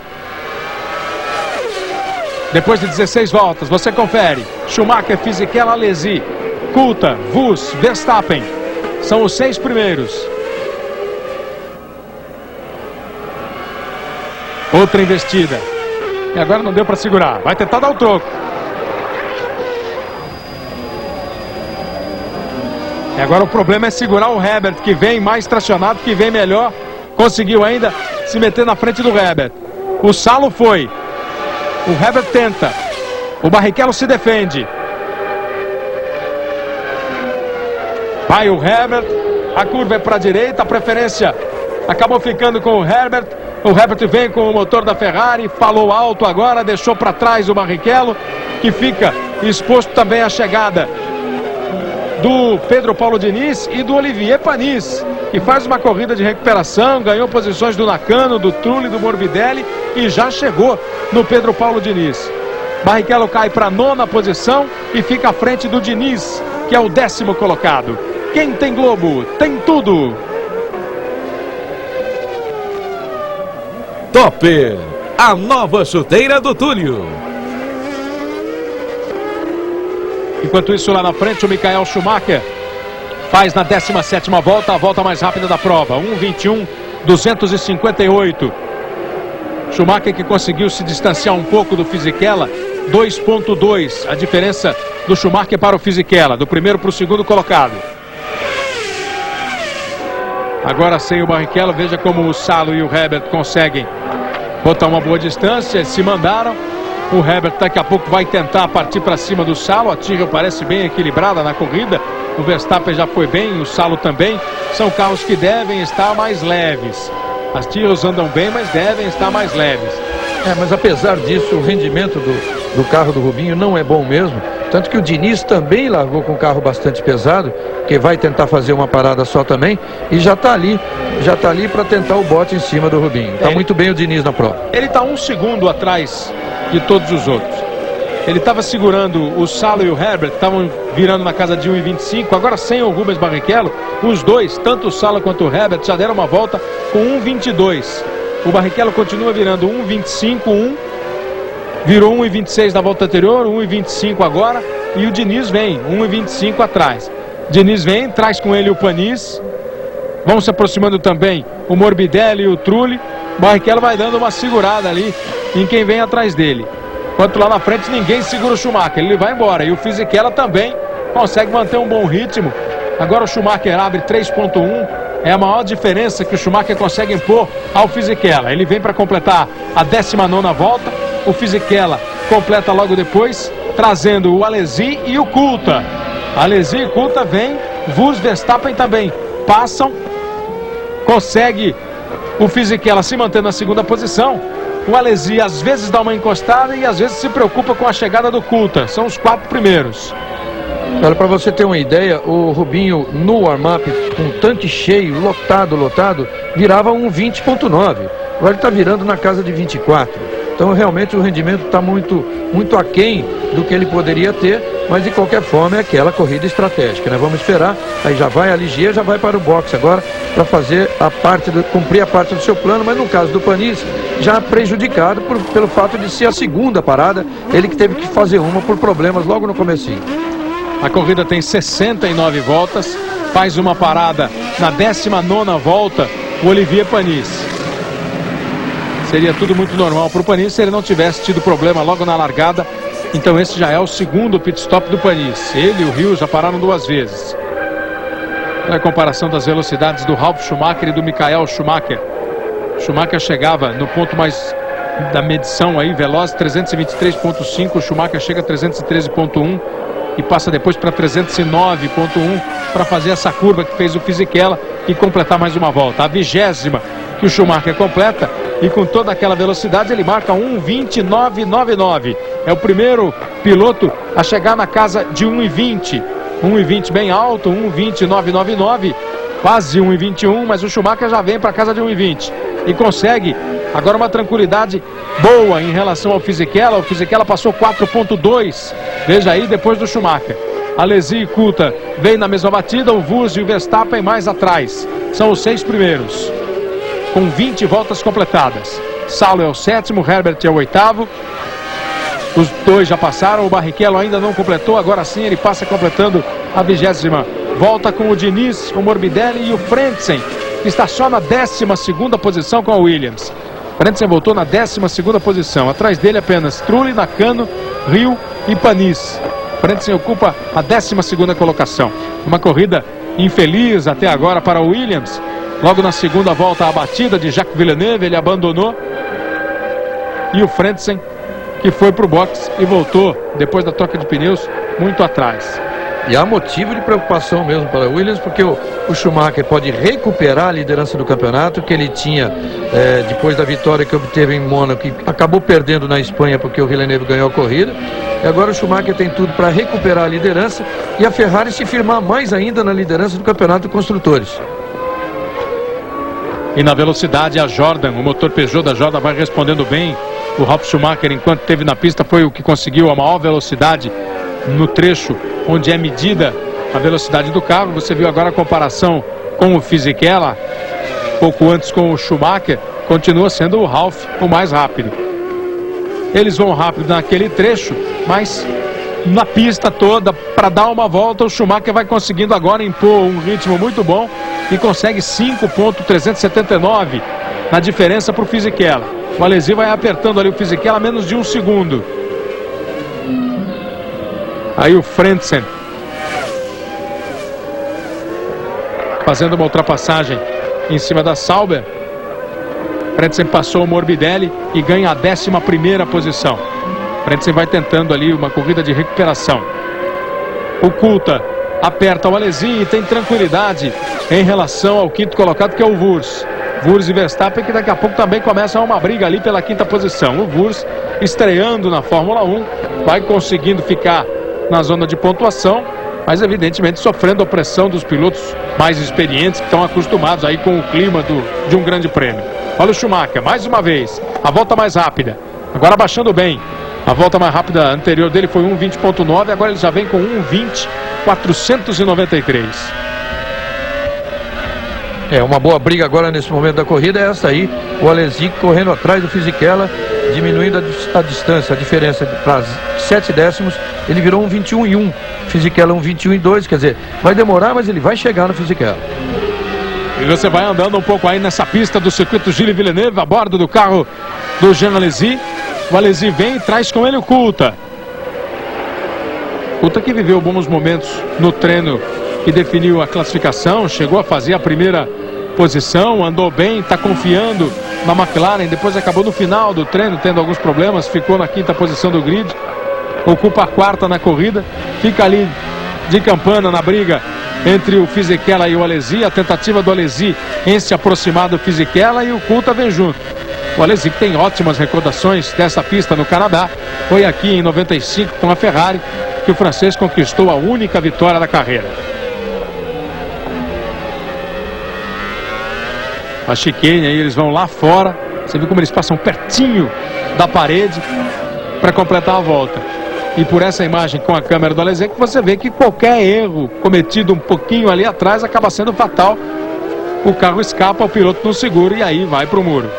Depois de 16 voltas, você confere. Schumacher, Fisichella, Alesi, Coulthard, Wurz, Verstappen. São os 6 primeiros. Outra investida. E agora não deu para segurar. Vai tentar dar o troco. E agora o problema é segurar o Herbert, que vem mais tracionado, que vem melhor. Conseguiu ainda se meter na frente do Herbert. O Salo foi. O Herbert tenta. O Barrichello se defende. Vai o Herbert. A curva é para a direita. A preferência acabou ficando com o Herbert. O Herbert vem com o motor da Ferrari. Falou alto agora. Deixou para trás o Barrichello, que fica exposto também à chegada do Pedro Paulo Diniz e do Olivier Panis, que faz uma corrida de recuperação, ganhou posições do Nakano, do Trulli, do Morbidelli e já chegou no Pedro Paulo Diniz. Barrichello cai para a 9ª posição e fica à frente do Diniz, que é o 10º colocado. Quem tem Globo, tem tudo. Topper, a nova chuteira do Túlio. Enquanto isso, lá na frente, o Michael Schumacher faz na 17ª volta, a volta mais rápida da prova, 1:21.258. Schumacher, que conseguiu se distanciar um pouco do Fisichella, 2,2 a diferença do Schumacher para o Fisichella, do primeiro para o segundo colocado. Agora sem o Barrichello, veja como o Salo e o Herbert conseguem botar uma boa distância, se mandaram. O Herbert daqui a pouco vai tentar partir para cima do Salo. A Tyrrell parece bem equilibrada na corrida. O Verstappen já foi bem, o Salo também. São carros que devem estar mais leves. As Tyrrells andam bem, mas devem estar mais leves. Mas apesar disso, o rendimento do carro do Rubinho não é bom mesmo. Tanto que o Diniz também largou com um carro bastante pesado, que vai tentar fazer uma parada só também, e já está ali para tentar o bote em cima do Rubinho. Está muito bem o Diniz na prova. Ele está 1 segundo atrás de todos os outros. Ele estava segurando o Salo e o Herbert, estavam virando na casa de 1,25. Agora sem o Rubens Barrichello, os dois, tanto o Salo quanto o Herbert, já deram uma volta com 1,22. O Barrichello continua virando 1,25, virou 1,26 na volta anterior, 1,25 agora. e o Diniz vem, 1,25 atrás. Diniz vem, traz com ele o Panis. Vão se aproximando também o Morbidelli e o Trulli. Barrichello vai dando uma segurada ali em quem vem atrás dele. Enquanto lá na frente ninguém segura o Schumacher, ele vai embora. E o Fisichella também consegue manter um bom ritmo. Agora o Schumacher abre 3,1. É a maior diferença que o Schumacher consegue impor ao Fisichella. Ele vem para completar a 19ª volta. O Fisichella completa logo depois, trazendo o Alesi e o Coulthard. Alesi e Coulthard vêm, Wurz, Verstappen também passam. Consegue o Fisichella se manter na segunda posição. O Alesi às vezes dá uma encostada e às vezes se preocupa com a chegada do Coulthard. São os 4 primeiros. Olha, para você ter uma ideia, o Rubinho no warm-up, com tanque cheio, lotado, virava um 20,9. Agora ele está virando na casa de 24. Então realmente o rendimento está muito aquém do que ele poderia ter, mas de qualquer forma é aquela corrida estratégica, né? Vamos esperar, aí já vai a Ligier, já vai para o boxe agora para fazer cumprir a parte do seu plano, mas no caso do Panis, já prejudicado pelo fato de ser a segunda parada, ele que teve que fazer uma por problemas logo no comecinho. A corrida tem 69 voltas, faz uma parada na 19ª volta, o Olivier Panis. Seria tudo muito normal para o Panis se ele não tivesse tido problema logo na largada. Então esse já é o segundo pit stop do Panis. Ele e o Rio já pararam 2 vezes. Olha a comparação das velocidades do Ralf Schumacher e do Michael Schumacher. Schumacher chegava no ponto mais da medição aí, veloz, 323,5. O Schumacher chega a 313,1 e passa depois para 309,1 para fazer essa curva que fez o Fisichella e completar mais uma volta. A 20ª que o Schumacher completa, e com toda aquela velocidade ele marca 1,29,99. É o primeiro piloto a chegar na casa de 1,20. 1,20 bem alto, 1,29,99, quase 1,21, mas o Schumacher já vem para casa de 1,20 e consegue agora uma tranquilidade boa em relação ao Fisichella. O Fisichella passou 4,2, veja aí, depois do Schumacher. Alesi e Coulthard vem na mesma batida, o Wurz e o Verstappen mais atrás. São os 6 primeiros, com 20 voltas completadas. Salo é o 7º, Herbert é o 8º. Os 2 já passaram, o Barrichello ainda não completou, agora sim ele passa completando a 20ª volta com o Diniz, o Morbidelli e o Frentzen, que está só na 12ª posição com a Williams. Frentzen voltou na 12ª posição, atrás dele apenas Trulli, Nakano, Rio e Panis. Frentzen ocupa a 12ª colocação. Uma corrida infeliz até agora para o Williams. Logo na segunda volta a batida de Jacques Villeneuve, ele abandonou. E o Frentzen, que foi para o box e voltou depois da troca de pneus muito atrás. E há motivo de preocupação mesmo para a Williams, porque o Schumacher pode recuperar a liderança do campeonato que ele tinha depois da vitória que obteve em Mônaco, que acabou perdendo na Espanha porque o Villeneuve ganhou a corrida. E agora o Schumacher tem tudo para recuperar a liderança e a Ferrari se firmar mais ainda na liderança do campeonato de construtores. E na velocidade a Jordan, o motor Peugeot da Jordan vai respondendo bem. O Ralf Schumacher, enquanto esteve na pista, foi o que conseguiu a maior velocidade no trecho onde é medida a velocidade do carro. Você viu agora a comparação com o Fisichella, pouco antes com o Schumacher, continua sendo o Ralf o mais rápido. Eles vão rápido naquele trecho, mas na pista toda, para dar uma volta, o Schumacher vai conseguindo agora impor um ritmo muito bom e consegue 5,379 na diferença para o Fisichella. O Alesi vai apertando ali o Fisichella a menos de 1 segundo. Aí o Frentzen fazendo uma ultrapassagem em cima da Sauber. Frentzen passou o Morbidelli e ganha a 11ª posição. Frentzen vai tentando ali uma corrida de recuperação. O Coulthard aperta o Alesi e tem tranquilidade em relação ao 5º colocado, que é o Wurz. Wurz e Verstappen, que daqui a pouco também começam uma briga ali pela 5ª posição. O Wurz, estreando na Fórmula 1, vai conseguindo ficar na zona de pontuação, mas evidentemente sofrendo a pressão dos pilotos mais experientes, que estão acostumados aí com o clima de um grande prêmio. Olha o Schumacher, mais uma vez, a volta mais rápida, agora baixando bem. A volta mais rápida anterior dele foi 1,20,9, agora ele já vem com 1,20,493. Uma boa briga agora nesse momento da corrida é essa aí, o Alesi correndo atrás do Fisichella diminuindo a distância, a diferença para 7 décimos, ele virou um 21,1. Fisichella um 21,2, quer dizer, vai demorar, mas ele vai chegar no Fisichella. E você vai andando um pouco aí nessa pista do circuito Gilles Villeneuve, a bordo do carro do Jean Alesi. O Alesi vem e traz com ele o Coulthard. Coulthard que viveu bons momentos no treino que definiu a classificação, chegou a fazer a primeira posição, andou bem, está confiando na McLaren, depois acabou no final do treino tendo alguns problemas, ficou na 5ª posição do grid, ocupa a 4ª na corrida, fica ali de campana na briga entre o Fisichella e o Alesi, a tentativa do Alesi em se aproximar do Fisichella, e o Coulthard vem junto. O Alesi que tem ótimas recordações dessa pista no Canadá, foi aqui em 95 com a Ferrari que o francês conquistou a única vitória da carreira. A chicane aí, eles vão lá fora, você viu como eles passam pertinho da parede para completar a volta. E por essa imagem com a câmera do Alesi que você vê que qualquer erro cometido um pouquinho ali atrás acaba sendo fatal. O carro escapa, o piloto não segura e aí vai para o muro.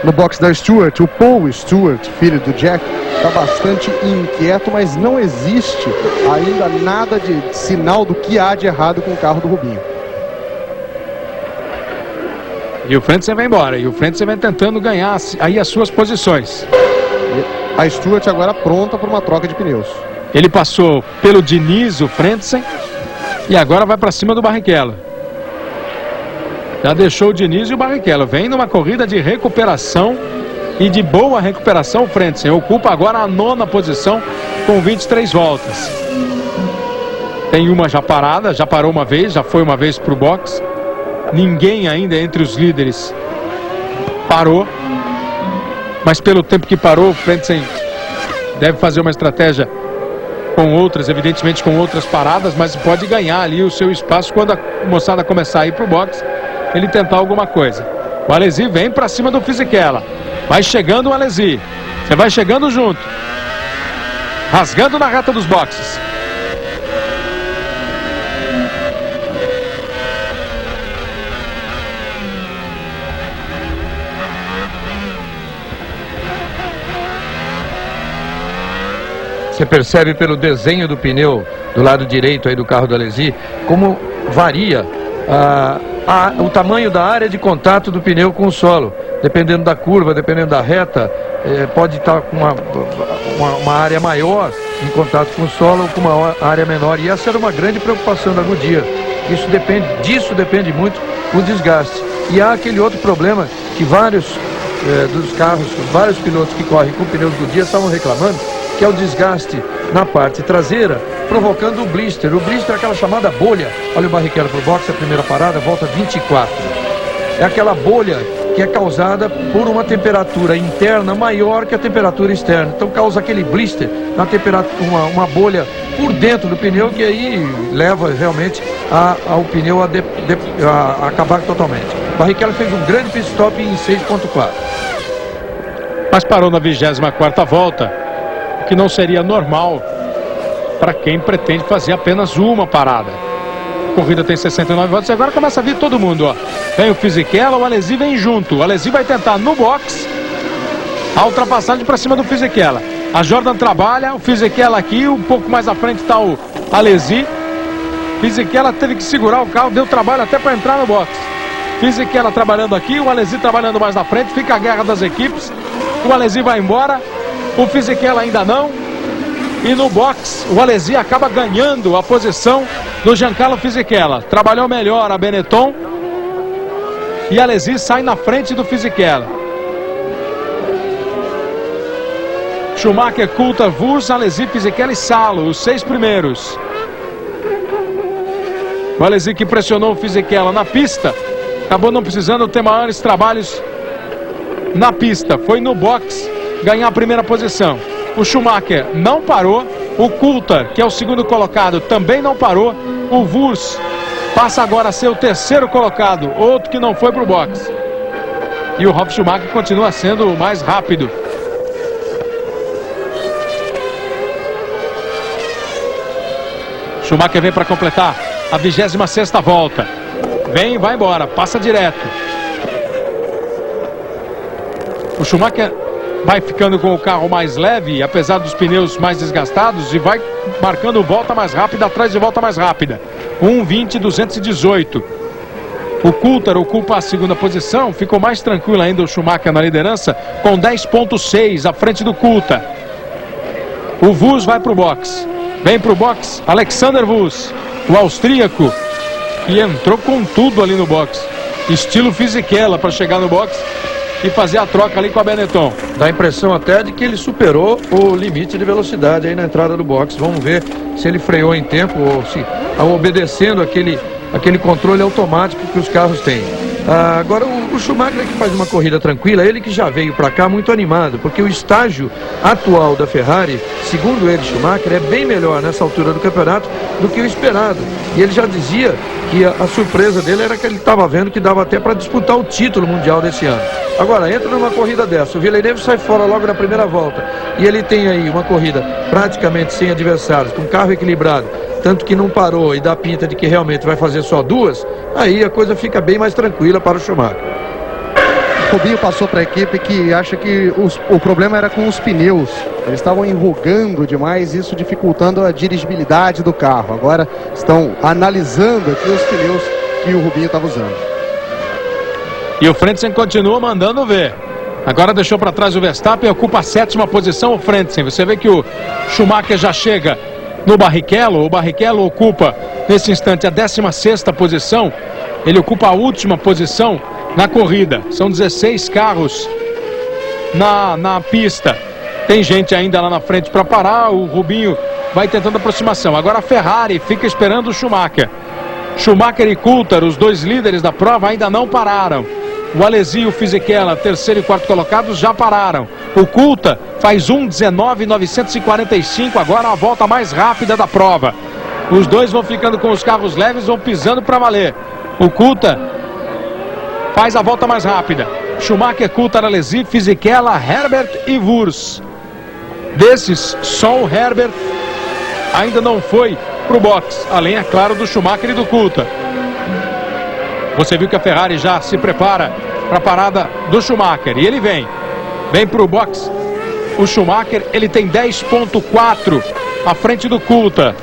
No box da Stewart, o Paul Stewart, filho do Jack, está bastante inquieto, mas não existe ainda nada de sinal do que há de errado com o carro do Rubinho. E o Frentzen vai embora, e o Frentzen vem tentando ganhar aí as suas posições. A Stewart agora pronta para uma troca de pneus. Ele passou pelo Diniz, o Frentzen, e agora vai para cima do Barrichello. Já deixou o Diniz e o Barrichello. Vem numa corrida de recuperação e de boa recuperação o Frentzen. Ocupa agora a 9ª posição com 23 voltas. Tem uma já parada, já parou uma vez, já foi uma vez para o box. Ninguém ainda entre os líderes parou. Mas pelo tempo que parou, o Frentzen deve fazer uma estratégia com outras, evidentemente com outras paradas, mas pode ganhar ali o seu espaço quando a moçada começar a ir para o box, ele tentar alguma coisa. O Alesi vem para cima do Fisichella. Vai chegando o Alesi. Você vai chegando junto. Rasgando na reta dos boxes. Você percebe pelo desenho do pneu do lado direito aí do carro do Alesi como varia o tamanho da área de contato do pneu com o solo. Dependendo da curva, dependendo da reta, pode estar com uma área maior em contato com o solo ou com uma área menor. E essa era uma grande preocupação da Goodyear. Disso depende muito o desgaste. E há aquele outro problema que vários dos carros, vários pilotos que correm com pneus Goodyear estavam reclamando, que é o desgaste na parte traseira, provocando o blister. O blister é aquela chamada bolha. Olha o Barrichello pro box, a primeira parada, volta 24. É aquela bolha que é causada por uma temperatura interna maior que a temperatura externa. Então causa aquele blister na temperatura, uma bolha por dentro do pneu, que aí leva realmente ao pneu a acabar totalmente. O Barrichello fez um grande pit stop em 6.4. Mas parou na 24ª volta, que não seria normal para quem pretende fazer apenas uma parada. A corrida tem 69 voltas e agora começa a vir todo mundo, ó. Vem o Fisichella, o Alesi vem junto. O Alesi vai tentar no box a ultrapassagem para cima do Fisichella. A Jordan trabalha, o Fisichella aqui, um pouco mais à frente está o Alesi. Fisichella teve que segurar o carro, deu trabalho até para entrar no box. Fisichella trabalhando aqui, o Alesi trabalhando mais na frente, fica a guerra das equipes. O Alesi vai embora, o Fisichella ainda não. E no box, o Alesi acaba ganhando a posição do Giancarlo Fisichella. Trabalhou melhor a Benetton. E Alesi sai na frente do Fisichella. Schumacher, Coulthard, Wurz, Alesi, Fisichella e Salo, os 6 primeiros. O Alesi que pressionou o Fisichella na pista, acabou não precisando ter maiores trabalhos na pista. Foi no box ganhar a primeira posição. O Schumacher não parou. O Coulthard, que é o segundo colocado, também não parou. O Wurz passa agora a ser o terceiro colocado, outro que não foi para o box. E o Ralf Schumacher continua sendo o mais rápido. Schumacher vem para completar a 26ª volta. Vem e vai embora, passa direto. O Schumacher vai ficando com o carro mais leve, apesar dos pneus mais desgastados, e vai marcando volta mais rápida atrás de volta mais rápida. 1:20.218. O Coulthard ocupa a segunda posição, ficou mais tranquilo ainda o Schumacher na liderança, com 10.6 à frente do Coulthard. O Wurz vai para o box. Vem para o box Alexander Wurz, o austríaco, que entrou com tudo ali no box. Estilo Fisichella para chegar no box e fazer a troca ali com a Benetton. Dá a impressão até de que ele superou o limite de velocidade aí na entrada do box. Vamos ver se ele freou em tempo ou se obedecendo aquele controle automático que os carros têm. Agora o Schumacher que faz uma corrida tranquila, ele que já veio para cá muito animado, porque o estágio atual da Ferrari, segundo ele, Schumacher, é bem melhor nessa altura do campeonato do que o esperado. E ele já dizia que a surpresa dele era que ele estava vendo que dava até para disputar o título mundial desse ano. Agora, entra numa corrida dessa, o Villeneuve sai fora logo na primeira volta, e ele tem aí uma corrida praticamente sem adversários, com carro equilibrado, tanto que não parou e dá pinta de que realmente vai fazer só duas, aí a coisa fica bem mais tranquila para o Schumacher. O Rubinho passou para a equipe que acha que o problema era com os pneus. Eles estavam enrugando demais, isso dificultando a dirigibilidade do carro. Agora estão analisando aqui os pneus que o Rubinho estava usando. E o Frentzen continua mandando ver. Agora deixou para trás o Verstappen, ocupa a 7ª posição o Frentzen. Você vê que o Schumacher já chega no Barrichello. O Barrichello ocupa nesse instante a 16ª posição. Ele ocupa a última posição na corrida. São 16 carros na pista. Tem gente ainda lá na frente para parar. O Rubinho vai tentando aproximação. Agora a Ferrari fica esperando o Schumacher. Schumacher e Coulthard, os dois líderes da prova, ainda não pararam. O Alesi e o Fisichella, terceiro e quarto colocados, já pararam. O Coulthard faz 1:19.945, agora a volta mais rápida da prova. Os dois vão ficando com os carros leves, vão pisando para valer. O Coulthard faz a volta mais rápida. Schumacher, Coulthard, Alesi, Fisichella, Herbert e Wurz. Desses, só o Herbert ainda não foi para o box, além, é claro, do Schumacher e do Coulthard. Você viu que a Ferrari já se prepara para a parada do Schumacher. E ele vem para o box. O Schumacher, ele tem 10.4 à frente do Coulthard.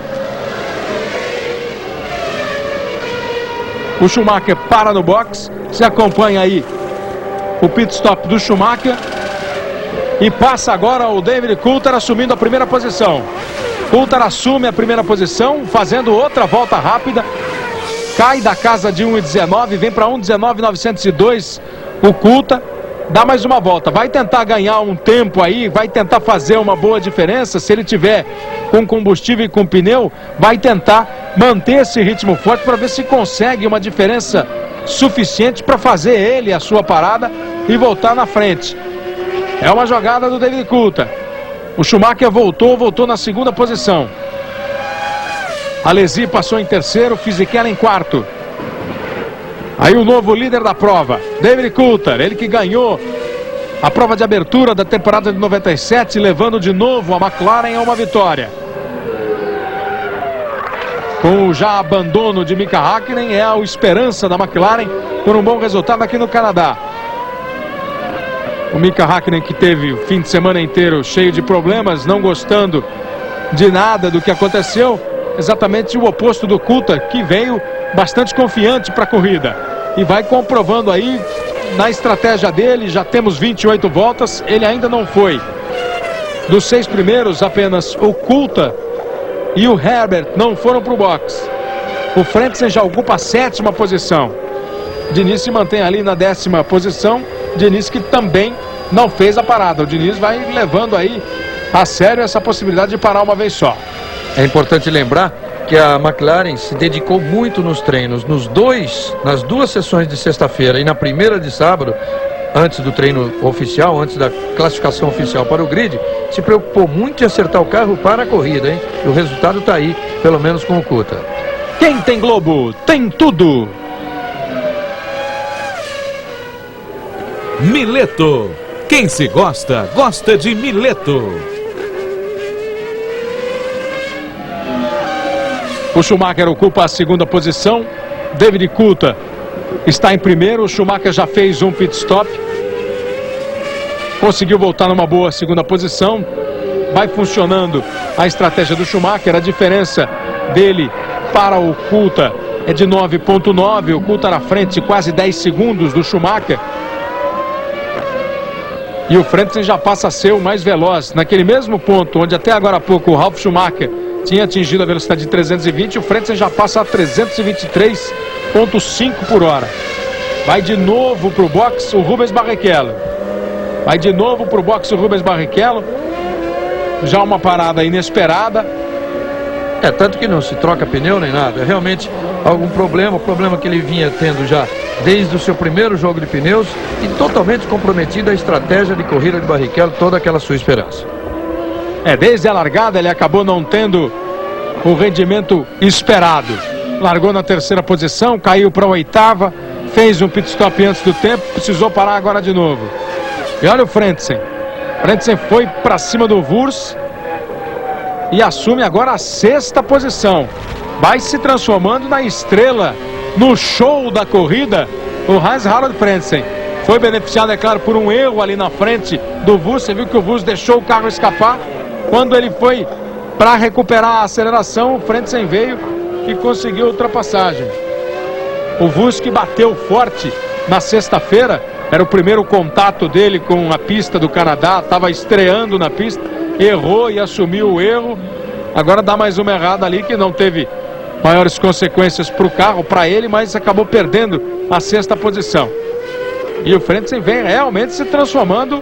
O Schumacher para no box. Se acompanha aí o pit stop do Schumacher. E passa agora o David Coulthard assumindo a primeira posição. Coulthard assume a primeira posição, fazendo outra volta rápida. Cai da casa de 1:19, vem para 1:19.902 o Coulthard, dá mais uma volta, vai tentar ganhar um tempo aí, vai tentar fazer uma boa diferença, se ele tiver com combustível e com pneu, vai tentar manter esse ritmo forte para ver se consegue uma diferença suficiente para fazer ele a sua parada e voltar na frente. É uma jogada do David Coulthard. O Schumacher voltou na segunda posição. Alesi passou em terceiro, Fisichella em quarto. Aí o novo líder da prova, David Coulthard, ele que ganhou a prova de abertura da temporada de 97, levando de novo a McLaren a uma vitória. Com o já abandono de Mika Häkkinen, é a esperança da McLaren por um bom resultado aqui no Canadá. O Mika Häkkinen, que teve o fim de semana inteiro cheio de problemas, não gostando de nada do que aconteceu. Exatamente o oposto do Coulthard, que veio bastante confiante para a corrida. E vai comprovando aí na estratégia dele. Já temos 28 voltas, ele ainda não foi. Dos 6 primeiros, apenas o Coulthard e o Herbert não foram para o box. O Frentzen já ocupa a 7ª posição. Diniz se mantém ali na 10ª posição. Diniz que também não fez a parada. O Diniz vai levando aí a sério essa possibilidade de parar uma vez só. É importante lembrar que a McLaren se dedicou muito nos treinos, nas duas sessões de sexta-feira e na primeira de sábado, antes do treino oficial, antes da classificação oficial para o grid, se preocupou muito em acertar o carro para a corrida, hein? E o resultado está aí, pelo menos com o Coulthard. Quem tem Globo, tem tudo! Mileto. Quem se gosta, gosta de Mileto. O Schumacher ocupa a segunda posição. David Coulthard está em primeiro. O Schumacher já fez um pit stop. conseguiu voltar numa boa segunda posição. Vai funcionando a estratégia do Schumacher. A diferença dele para o Coulthard é de 9,9. O Coulthard à frente, quase 10 segundos do Schumacher. E o Frentzen já passa a ser o mais veloz. Naquele mesmo ponto onde até agora há pouco o Ralf Schumacher tinha atingido a velocidade de 320, o Frentzen já passa a 323,5 por hora. Vai de novo para o box o Rubens Barrichello. Vai de novo para o box o Rubens Barrichello. Já uma parada inesperada. Tanto que não se troca pneu nem nada. É realmente algum problema, o problema que ele vinha tendo já desde o seu primeiro jogo de pneus, e totalmente comprometida a estratégia de corrida de Barrichello, toda aquela sua esperança. Desde a largada ele acabou não tendo o rendimento esperado. Largou na terceira posição, caiu para a oitava, fez um pit stop antes do tempo, precisou parar agora de novo. E olha o Frentzen. Frentzen foi para cima do Wurz e assume agora a sexta posição. Vai se transformando na estrela, no show da corrida, o Heinz-Harald Frentzen. Foi beneficiado, é claro, por um erro ali na frente do Wurz. Você viu que o Wurz deixou o carro escapar. Quando ele foi para recuperar a aceleração, o Frentzen veio e conseguiu a ultrapassagem. O Wurz, que bateu forte na sexta-feira, era o primeiro contato dele com a pista do Canadá, estava estreando na pista, errou e assumiu o erro. Agora dá mais uma errada ali que não teve maiores consequências para o carro, para ele, mas acabou perdendo a sexta posição. E o Frentzen vem realmente se transformando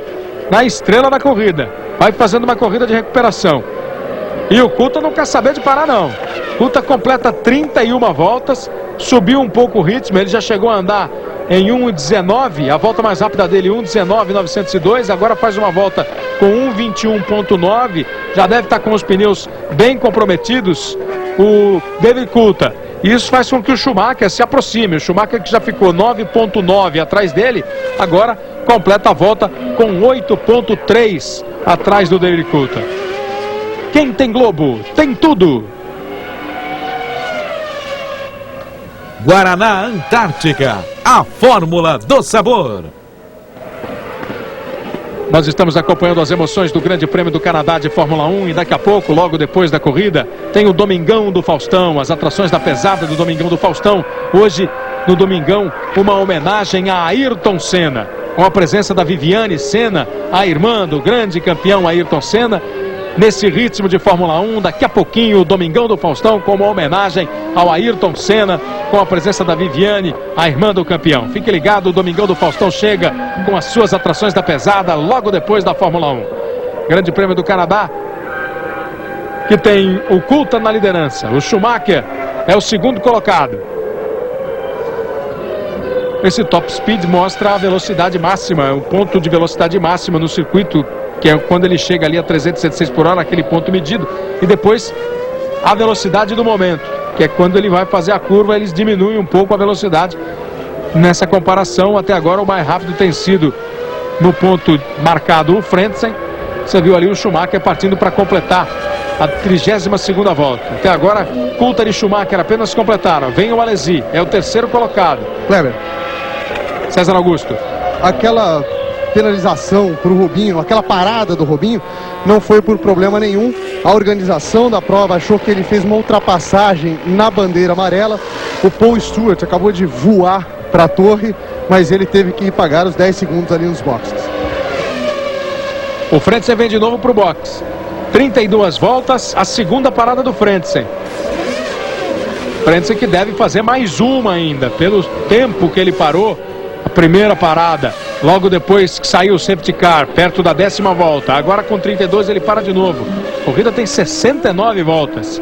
na estrela da corrida. Vai fazendo uma corrida de recuperação. E o Coulthard não quer saber de parar, não. O Coulthard completa 31 voltas, subiu um pouco o ritmo, ele já chegou a andar em 1,19, a volta mais rápida dele 1,19,902, agora faz uma volta com 1,21,9, já deve estar com os pneus bem comprometidos, o David Coulthard. Isso faz com que o Schumacher se aproxime. O Schumacher, que já ficou 9,9 atrás dele, agora completa a volta com 8,3 atrás do David Coulthard. Quem tem Globo, tem tudo. Guaraná Antártica, a fórmula do sabor. Nós estamos acompanhando as emoções do Grande Prêmio do Canadá de Fórmula 1 e daqui a pouco, logo depois da corrida, tem o Domingão do Faustão, as atrações da pesada do Domingão do Faustão. Hoje, no Domingão, uma homenagem a Ayrton Senna, com a presença da Viviane Senna, a irmã do grande campeão Ayrton Senna. Nesse ritmo de Fórmula 1, daqui a pouquinho o Domingão do Faustão como homenagem ao Ayrton Senna, com a presença da Viviane, a irmã do campeão. Fique ligado, o Domingão do Faustão chega com as suas atrações da pesada logo depois da Fórmula 1. Grande Prêmio do Canadá, que tem o Coulthard na liderança. O Schumacher é o segundo colocado. Esse top speed mostra a velocidade máxima, o ponto de velocidade máxima no circuito, que é quando ele chega ali a 376 por hora, aquele ponto medido, e depois a velocidade do momento, que é quando ele vai fazer a curva, eles diminuem um pouco a velocidade. Nessa comparação, até agora o mais rápido tem sido no ponto marcado o Frentzen. Você viu ali o Schumacher partindo para completar a 32ª volta. Até agora, Coulthard e Schumacher apenas completaram. Vem o Alesi, é o terceiro colocado. Kleber, César Augusto. aquela penalização para o Rubinho, aquela parada do Rubinho, não foi por problema nenhum. A organização da prova achou que ele fez uma ultrapassagem na bandeira amarela. O Paul Stewart acabou de voar para a torre, mas ele teve que pagar os 10 segundos ali nos boxes. O Frentzen vem de novo para o box. 32 voltas, a segunda parada do Frentzen. Frentzen que deve fazer mais uma ainda, pelo tempo que ele parou. A primeira parada, logo depois que saiu o safety car, perto da 10ª volta. Agora com 32 ele para de novo. A corrida tem 69 voltas.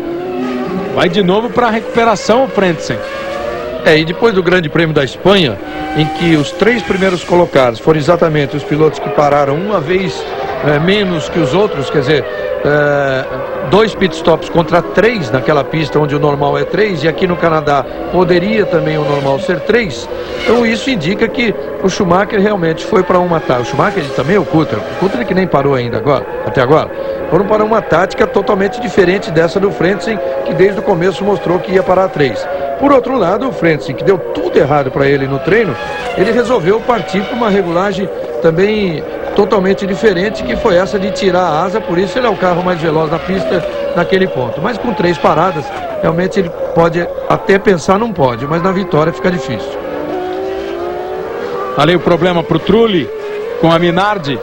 Vai de novo para a recuperação o Frentzen. E depois do Grande Prêmio da Espanha, em que os 3 primeiros colocados foram exatamente os pilotos que pararam uma vez menos que os outros, quer dizer, 2 pitstops contra 3 naquela pista onde o normal é 3, e aqui no Canadá poderia também o normal ser 3. Então isso indica que o Schumacher realmente foi para uma tática. O Schumacher e também o Coulthard que nem parou ainda agora, até agora, foram para uma tática totalmente diferente dessa do Frentzen, que desde o começo mostrou que ia parar a 3. Por outro lado, o Frentzen, que deu tudo errado para ele no treino, ele resolveu partir para uma regulagem também totalmente diferente, que foi essa de tirar a asa, por isso ele é o carro mais veloz da pista naquele ponto. Mas com 3 paradas, realmente ele pode até pensar num pódio, mas na vitória fica difícil. Ali o problema para o Trulli com a Minardi.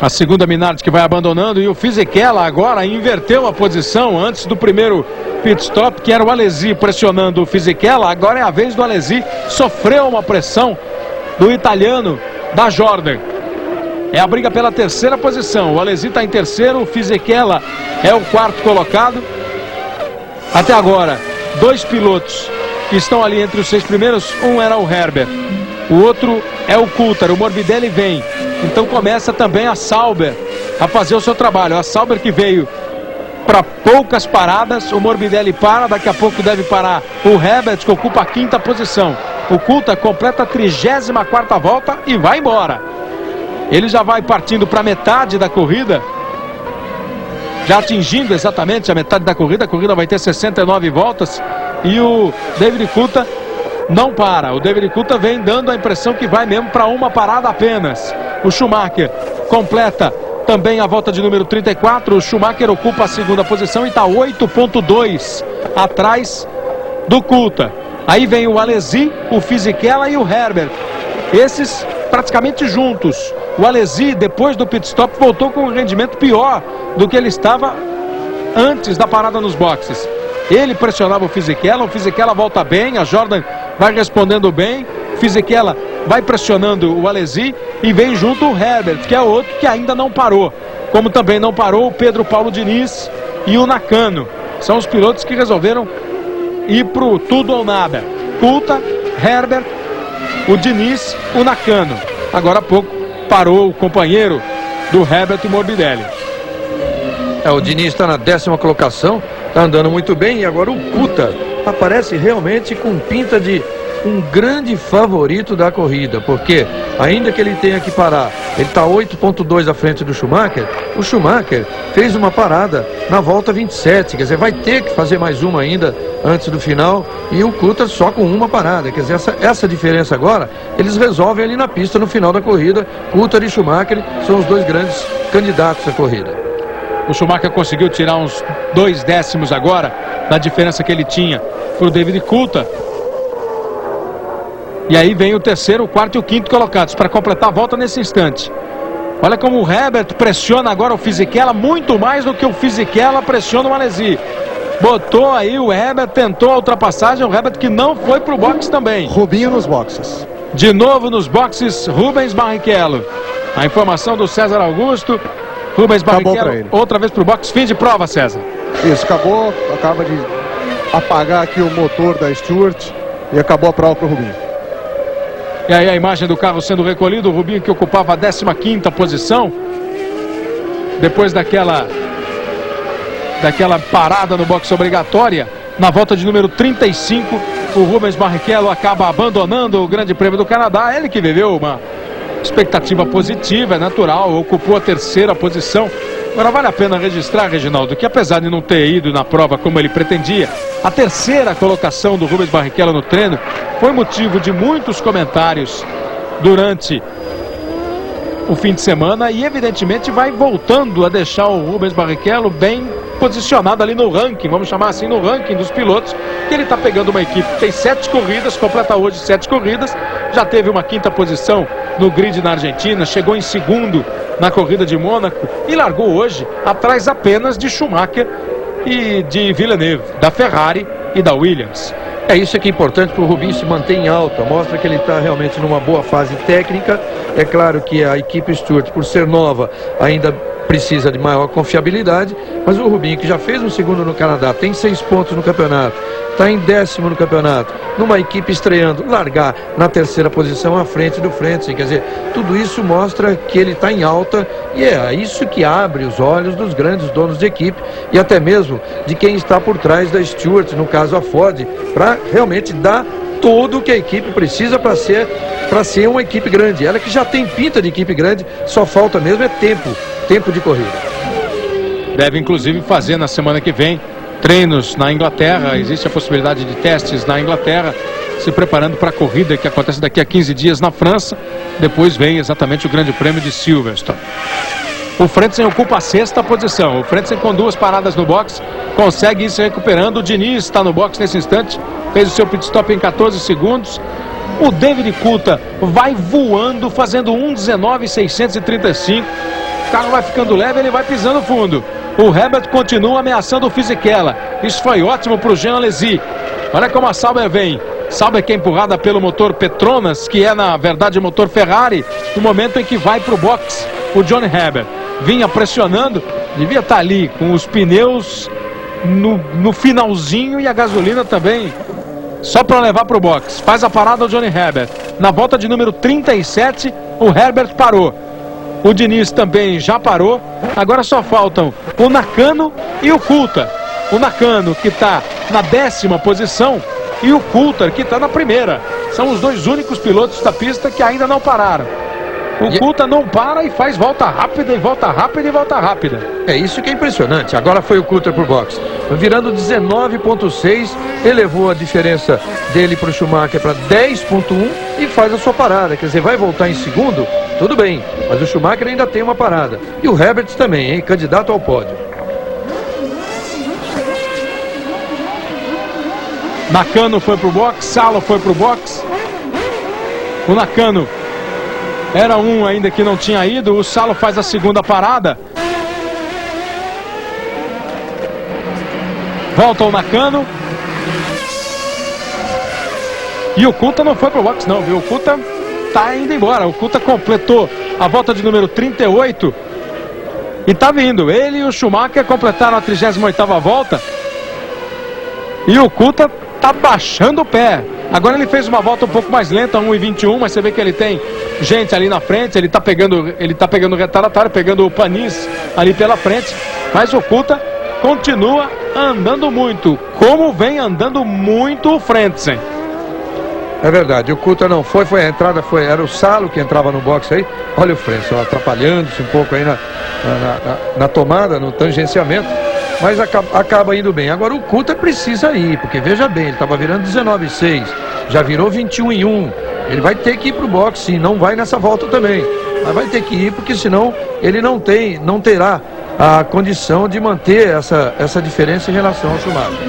A segunda Minardi que vai abandonando, e o Fisichella agora inverteu a posição antes do primeiro pit stop, que era o Alesi pressionando o Fisichella. Agora é a vez do Alesi, sofreu uma pressão do italiano da Jordan. É a briga pela terceira posição. O Alesi está em terceiro, o Fisichella é o quarto colocado. Até agora, 2 pilotos que estão ali entre os 6 primeiros. Um era o Herbert, o outro é o Coulthard. O Morbidelli vem. Então começa também a Sauber a fazer o seu trabalho. A Sauber que veio para poucas paradas. O Morbidelli para, daqui a pouco deve parar o Herbert, que ocupa a 5ª posição. O Coulthard completa a 34ª volta e vai embora. Ele já vai partindo para metade da corrida, já atingindo exatamente a metade da corrida. A corrida vai ter 69 voltas e o David Coulthard não para. O David Coulthard vem dando a impressão que vai mesmo para uma parada apenas. O Schumacher completa também a volta de número 34. O Schumacher ocupa a 2ª posição e está 8,2 atrás do Coulthard. Aí vem o Alesi, o Fisichella e o Herbert. Esses praticamente juntos. O Alesi, depois do pit stop, voltou com um rendimento pior do que ele estava antes da parada nos boxes. Ele pressionava o Fisichella volta bem, a Jordan vai respondendo bem, o Fisichella vai pressionando o Alesi e vem junto o Herbert, que é outro que ainda não parou. Como também não parou o Pedro Paulo Diniz e o Nakano. São os pilotos que resolveram ir pro tudo ou nada. Coulthard, Herbert, o Diniz, o Nakano. Agora há pouco parou o companheiro do Herbert, Morbidelli. O Diniz está na 10ª colocação, está andando muito bem, e agora o Coulthard aparece realmente com pinta de um grande favorito da corrida, porque ainda que ele tenha que parar, ele está 8,2 à frente do Schumacher. O Schumacher fez uma parada na volta 27, quer dizer, vai ter que fazer mais uma ainda antes do final, e o Coulthard só com uma parada. Quer dizer, essa diferença agora eles resolvem ali na pista no final da corrida. Coulthard e Schumacher são os 2 grandes candidatos à corrida. O Schumacher conseguiu tirar uns 2 décimos agora da diferença que ele tinha para o David Coulthard. E aí vem o terceiro, o quarto e o quinto colocados para completar a volta nesse instante. Olha como o Herbert pressiona agora o Fisichella, muito mais do que o Fisichella pressiona o Alesi. Botou aí o Herbert, tentou a ultrapassagem, o Herbert que não foi para o box também. Rubinho nos boxes. De novo nos boxes, Rubens Barrichello. A informação do César Augusto. Rubens Barrichello, outra vez para o box. Fim de prova, César. Isso, acabou. Acaba de apagar aqui o motor da Stewart e acabou a prova para o Rubinho. E aí a imagem do carro sendo recolhido. O Rubinho que ocupava a 15ª posição. Depois daquela parada no box obrigatória. Na volta de número 35, o Rubens Barrichello acaba abandonando o Grande Prêmio do Canadá. Ele que viveu uma expectativa positiva, é natural, ocupou a 3ª posição. Agora vale a pena registrar, Reginaldo, que apesar de não ter ido na prova como ele pretendia, a 3ª colocação do Rubens Barrichello no treino foi motivo de muitos comentários durante o fim de semana e evidentemente vai voltando a deixar o Rubens Barrichello bem posicionado ali no ranking, vamos chamar assim, no ranking dos pilotos, que ele está pegando uma equipe que tem 7 corridas, completa hoje 7 corridas, já teve uma 5ª posição no grid na Argentina, chegou em 2º na corrida de Mônaco e largou hoje atrás apenas de Schumacher e de Villeneuve, da Ferrari e da Williams. Isso aqui é importante para o Rubinho se manter em alta, mostra que ele está realmente numa boa fase técnica. É claro que a equipe Stewart, por ser nova, ainda precisa de maior confiabilidade, mas o Rubinho, que já fez um 2º no Canadá, tem 6 pontos no campeonato, está em 10º no campeonato, numa equipe estreando, largar na 3ª posição à frente do Frentzen, quer dizer, tudo isso mostra que ele está em alta e é isso que abre os olhos dos grandes donos de equipe e até mesmo de quem está por trás da Stewart, no caso a Ford, para realmente dar tudo o que a equipe precisa para ser uma equipe grande. Ela que já tem pinta de equipe grande, só falta mesmo é tempo de corrida. Deve inclusive fazer na semana que vem treinos na Inglaterra, existe a possibilidade de testes na Inglaterra se preparando para a corrida que acontece daqui a 15 dias na França. Depois vem exatamente o Grande Prêmio de Silverstone. O Frentzen ocupa a 6ª posição. O Frentzen, com 2 paradas no box, consegue ir se recuperando. O Diniz está no box nesse instante, fez o seu pit stop em 14 segundos. O David Coulthard vai voando, fazendo 1:19.635. O carro vai ficando leve, ele vai pisando fundo. O Herbert continua ameaçando o Fisichella. Isso foi ótimo para o Jean Alesi. Olha como a Sauber vem. Sauber que é empurrada pelo motor Petronas, que é na verdade o motor Ferrari, no momento em que vai para o box o Johnny Herbert. Vinha pressionando, devia estar ali com os pneus no finalzinho e a gasolina também só para levar para o box. Faz a parada o Johnny Herbert. Na volta de número 37, o Herbert parou. O Diniz também já parou. Agora só faltam o Nakano e o Coulthard. O Nakano, que está na 10ª posição, e o Coulthard, que está na 1ª. São os 2 únicos pilotos da pista que ainda não pararam. O Coulthard não para e faz volta rápida, e volta rápida, e volta rápida. É isso que é impressionante. Agora foi o Coulthard por box. Virando 19.6, elevou a diferença dele para o Schumacher para 10.1 e faz a sua parada. Quer dizer, vai voltar em segundo? Tudo bem, mas o Schumacher ainda tem uma parada. E o Herbert também, hein? Candidato ao pódio. Nakano foi pro box, Salo foi pro box. O Nakano era um ainda que não tinha ido. O Salo faz a 2ª parada. Volta o Nakano. E o Coulthard não foi pro box não, viu? O Coulthard tá indo embora. O Coulthard completou a volta de número 38 e tá vindo. Ele e o Schumacher completaram a 38ª volta. E o Coulthard tá baixando o pé. Agora ele fez uma volta um pouco mais lenta, 1:21, mas você vê que ele tem gente ali na frente. Ele tá pegando o retardatário, pegando o Panis ali pela frente. Mas o Coulthard continua andando muito, como vem andando muito o Frentzen. É verdade, o Coulthard não foi a entrada, era o Salo que entrava no box aí. Olha o Frentzen atrapalhando-se um pouco aí na tomada, no tangenciamento, mas acaba indo bem. Agora o Coulthard precisa ir, porque veja bem, ele estava virando 19.6, já virou 21:1. Ele vai ter que ir para o box, sim, não vai nessa volta também, mas vai ter que ir, porque senão ele não terá a condição de manter essa diferença em relação ao Schumacher.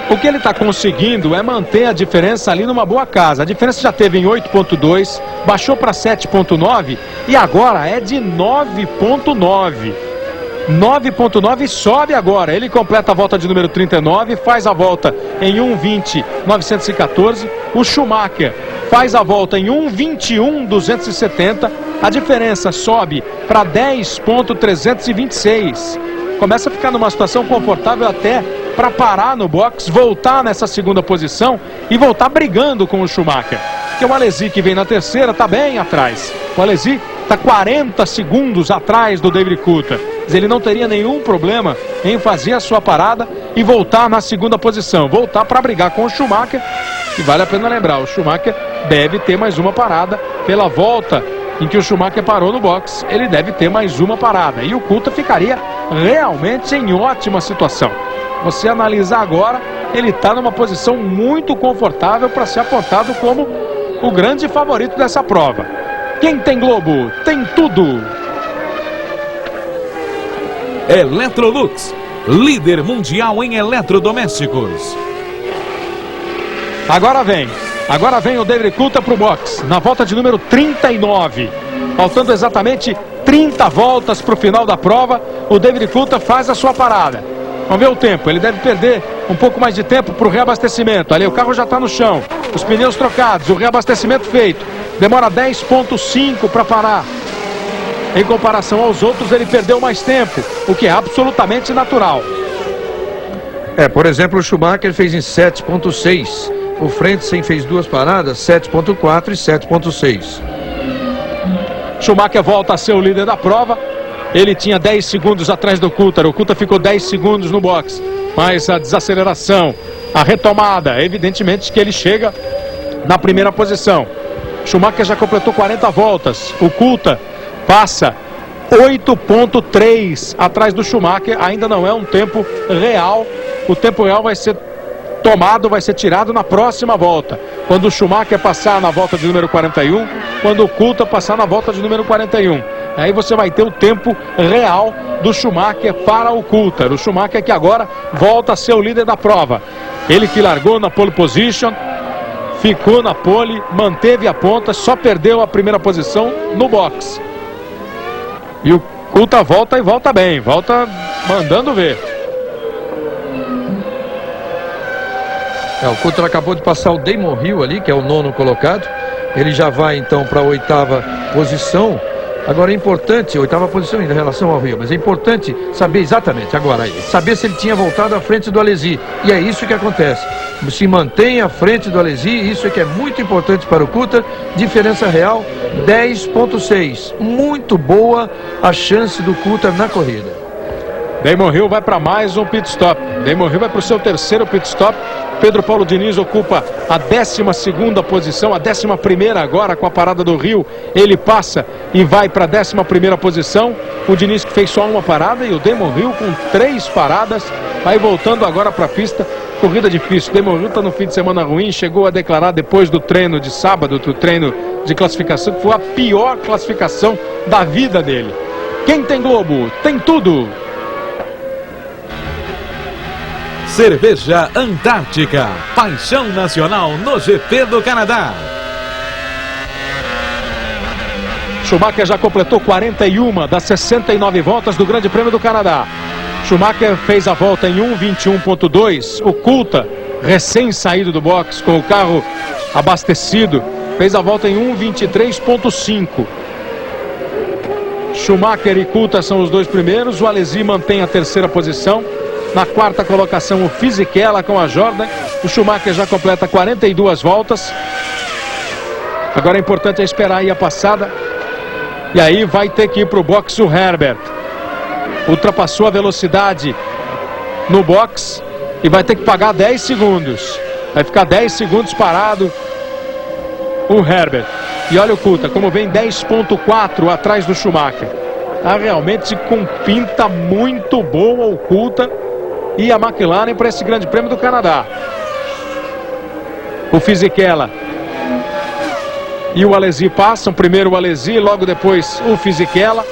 O que ele está conseguindo é manter a diferença ali numa boa casa. A diferença já teve em 8.2, baixou para 7.9 e agora é de 9.9. 9.9 e sobe agora. Ele completa a volta de número 39, faz a volta em 1:20.914. O Schumacher faz a volta em 1:21.270. A diferença sobe para 10.326. Começa a ficar numa situação confortável até para parar no box, voltar nessa 2ª posição e voltar brigando com o Schumacher. Porque o Alesi, que vem na 3ª, está bem atrás. O Alesi está 40 segundos atrás do David Coulthard. Ele não teria nenhum problema em fazer a sua parada e voltar na 2ª posição. Voltar para brigar com o Schumacher. E vale a pena lembrar, o Schumacher deve ter mais uma parada pela volta em que o Schumacher parou no box. Ele deve ter mais uma parada. E o Coulthard ficaria realmente em ótima situação. Você analisar agora, ele está numa posição muito confortável para ser apontado como o grande favorito dessa prova. Quem tem Globo, tem tudo. Electrolux, líder mundial em eletrodomésticos. Agora vem o David Coulthard para o box, na volta de número 39. Faltando exatamente 30 voltas para o final da prova, o David Coulthard faz a sua parada. Vamos ver o tempo, ele deve perder um pouco mais de tempo para o reabastecimento. Ali o carro já está no chão, os pneus trocados, o reabastecimento feito. Demora 10.5 para parar. Em comparação aos outros, ele perdeu mais tempo, o que é absolutamente natural. Por exemplo, o Schumacher fez em 7.6. O Frentzen fez 2 paradas, 7.4 e 7.6. Schumacher volta a ser o líder da prova. Ele tinha 10 segundos atrás do Coulthard. O Coulthard ficou 10 segundos no box. Mas a desaceleração, a retomada, evidentemente que ele chega na 1ª posição. Schumacher já completou 40 voltas. O Coulthard passa 8.3 atrás do Schumacher. Ainda não é um tempo real. O tempo real vai ser tomado, vai ser tirado na próxima volta. Quando o Schumacher passar na volta de número 41, quando o Coulthard passar na volta de número 41. Aí você vai ter o tempo real do Schumacher para o Coulthard. O Schumacher que agora volta a ser o líder da prova. Ele que largou na pole position, ficou na pole, manteve a ponta, só perdeu a primeira posição no box. E o Coulthard volta e volta bem, volta mandando ver. O Coulthard acabou de passar o Damon Hill ali, que é o 9º colocado. Ele já vai então para a 8ª posição. Agora é importante, 8ª posição em relação ao Hill, mas é importante saber exatamente agora, saber se ele tinha voltado à frente do Alesi. E é isso que acontece. Se mantém à frente do Alesi, isso é que é muito importante para o Coulthard. Diferença real, 10,6. Muito boa a chance do Coulthard na corrida. Damon Hill vai para mais um pit stop. Damon Hill vai para o seu 3º pit stop. Pedro Paulo Diniz ocupa a 12ª posição, a 11ª agora com a parada do Hill. Ele passa e vai para a 11ª posição. O Diniz que fez só uma parada e o Damon Hill com 3 paradas. Vai voltando agora para a pista. Corrida difícil. Damon Hill está no fim de semana ruim. Chegou a declarar depois do treino de sábado, do treino de classificação, que foi a pior classificação da vida dele. Quem tem Globo, tem tudo. Cerveja Antártica, paixão nacional no GP do Canadá. Schumacher já completou 41 das 69 voltas do Grande Prêmio do Canadá. Schumacher fez a volta em 1:21.2. O Coulthard, recém saído do box com o carro abastecido, fez a volta em 1:23.5. Schumacher e Coulthard são os 2 primeiros. O Alesi mantém a 3ª posição. Na 4ª colocação o Fisichella com a Jordan. O Schumacher já completa 42 voltas. Agora é importante esperar aí a passada. E aí vai ter que ir para o box o Herbert. Ultrapassou a velocidade no box e vai ter que pagar 10 segundos. Vai ficar 10 segundos parado o Herbert. E olha o Coulthard, como vem 10,4 atrás do Schumacher. Tá realmente com pinta muito boa o Coulthard e a McLaren para esse Grande Prêmio do Canadá. O Fisichella e o Alesi passam. Primeiro o Alesi, logo depois o Fisichella.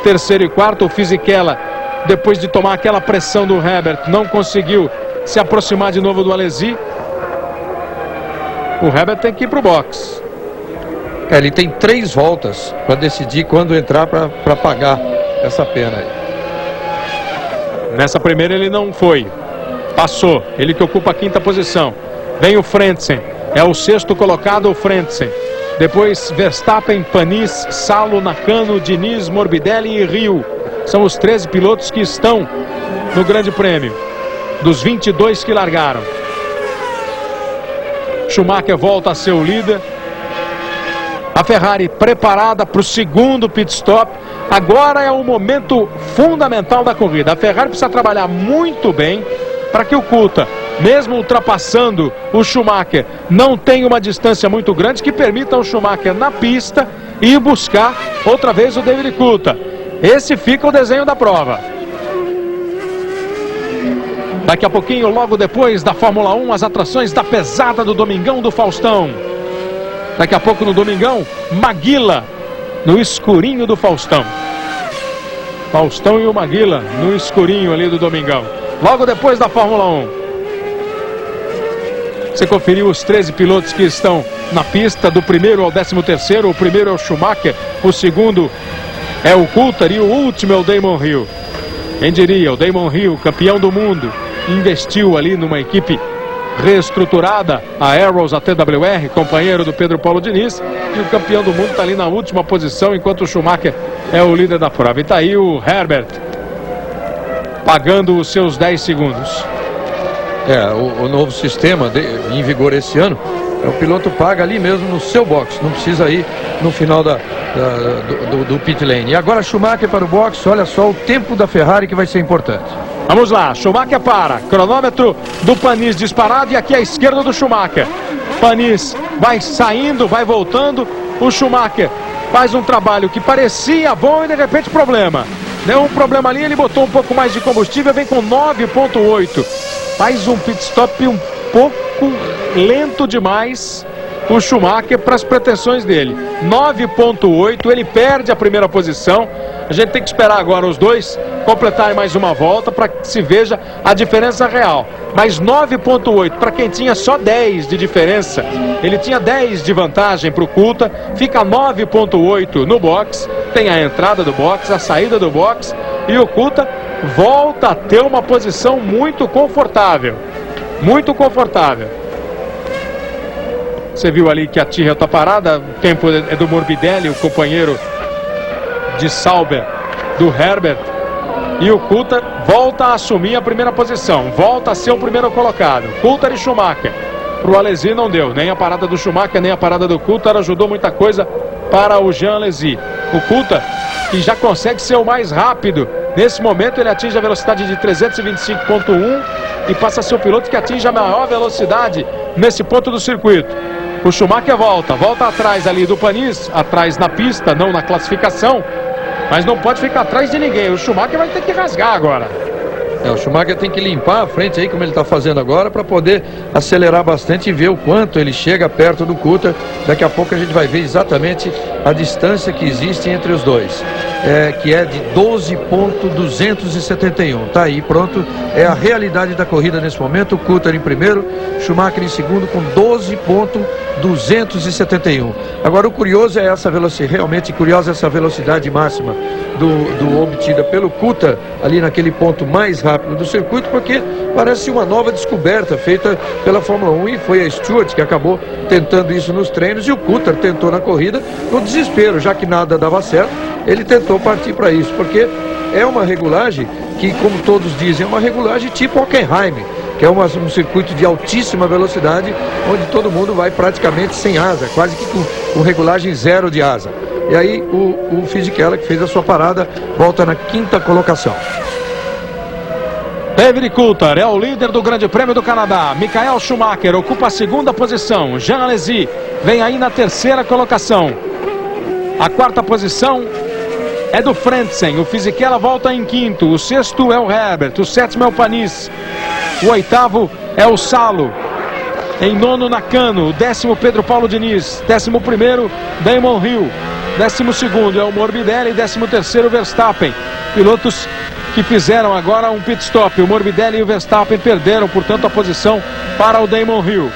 3º e 4º, o Fisichella, depois de tomar aquela pressão do Herbert, não conseguiu se aproximar de novo do Alesi. O Herbert tem que ir para o box. Ele tem 3 voltas para decidir quando entrar para pagar essa pena aí. Nessa primeira ele não foi. Passou. Ele que ocupa a 5ª posição. Vem o Frentzen. É o 6º colocado o Frentzen. Depois Verstappen, Panis, Salo, Nakano, Diniz, Morbidelli e Hill. São os 13 pilotos que estão no Grande Prêmio. Dos 22 que largaram. Schumacher volta a ser o líder. A Ferrari preparada para o 2º pit stop. Agora é o momento fundamental da corrida. A Ferrari precisa trabalhar muito bem para que o Coulthard, mesmo ultrapassando o Schumacher, não tenha uma distância muito grande que permita ao Schumacher na pista ir buscar outra vez o David Coulthard. Esse fica o desenho da prova. Daqui a pouquinho, logo depois da Fórmula 1, as atrações da pesada do Domingão do Faustão. Daqui a pouco no Domingão, Maguila, no escurinho do Faustão. Faustão e o Maguila no escurinho ali do Domingão. Logo depois da Fórmula 1. Você conferiu os 13 pilotos que estão na pista, do 1º ao 13º. O primeiro é o Schumacher, o 2º é o Coulthard e o último é o Damon Hill. Quem diria, o Damon Hill, campeão do mundo, investiu ali numa equipe reestruturada, a Arrows, a TWR, companheiro do Pedro Paulo Diniz, e o campeão do mundo está ali na última posição, enquanto o Schumacher é o líder da prova. E está aí o Herbert, pagando os seus 10 segundos. O novo sistema em vigor esse ano, o piloto paga ali mesmo no seu box, não precisa ir no final do pit lane. E agora Schumacher para o box, olha só o tempo da Ferrari que vai ser importante. Vamos lá, Schumacher para, cronômetro do Panis disparado e aqui à esquerda do Schumacher. Panis vai saindo, vai voltando, o Schumacher faz um trabalho que parecia bom e de repente problema. Deu um problema ali, ele botou um pouco mais de combustível, vem com 9,8. Faz um pit stop um pouco lento demais o Schumacher para as pretensões dele. 9.8, ele perde a primeira posição. A gente tem que esperar agora os dois completarem mais uma volta para que se veja a diferença real. Mas 9.8 para quem tinha só 10 de diferença, ele tinha 10 de vantagem para o Coulthard, fica 9.8 no box, tem a entrada do box, a saída do box, e o Coulthard volta a ter uma posição muito confortável. Muito confortável. Você viu ali que a Tyrrell está parada, o tempo é do Morbidelli, o companheiro de Sauber, do Herbert. E o Coulthard volta a assumir a primeira posição, volta a ser o primeiro colocado. Coulthard e Schumacher. Para o Alesi não deu, nem a parada do Schumacher, nem a parada do Coulthard ajudou muita coisa para o Jean Alesi. O Coulthard, que já consegue ser o mais rápido, nesse momento ele atinge a velocidade de 325.1 e passa a ser o piloto que atinge a maior velocidade nesse ponto do circuito. O Schumacher volta atrás ali do Panis, atrás na pista, não na classificação, mas não pode ficar atrás de ninguém. O Schumacher vai ter que rasgar agora. O Schumacher tem que limpar a frente aí, como ele está fazendo agora, para poder acelerar bastante e ver o quanto ele chega perto do Coulthard. Daqui a pouco a gente vai ver exatamente a distância que existe entre os dois, que é de 12.271. Tá aí, pronto, é a realidade da corrida nesse momento. O Coulthard em primeiro, Schumacher em segundo com 12.271. Agora o curioso é essa velocidade, realmente curiosa essa velocidade máxima do obtida pelo Coulthard ali naquele ponto mais rápido do circuito, porque parece uma nova descoberta feita pela Fórmula 1 e foi a Stewart que acabou tentando isso nos treinos e o Coulthard tentou na corrida no desespero, já que nada dava certo, ele tentou partir para isso, porque é uma regulagem que, como todos dizem, é uma regulagem tipo Hockenheim, que é um circuito de altíssima velocidade, onde todo mundo vai praticamente sem asa, quase que com regulagem zero de asa. E aí o Fisichella, que fez a sua parada, volta na quinta colocação. David Coulthard é o líder do Grande Prêmio do Canadá. Michael Schumacher ocupa a segunda posição. Jean Alesi vem aí na terceira colocação. A quarta posição é do Frentzen. O Fisichella volta em quinto. O sexto é o Herbert. O sétimo é o Panis. O oitavo é o Salo. Em nono, Nakano. O décimo, Pedro Paulo Diniz. 11º, Damon Hill. 12º é o Morbidelli. 13º, Verstappen. Pilotos que fizeram agora um pit stop. O Morbidelli e o Verstappen perderam, portanto, a posição para o Damon Hill.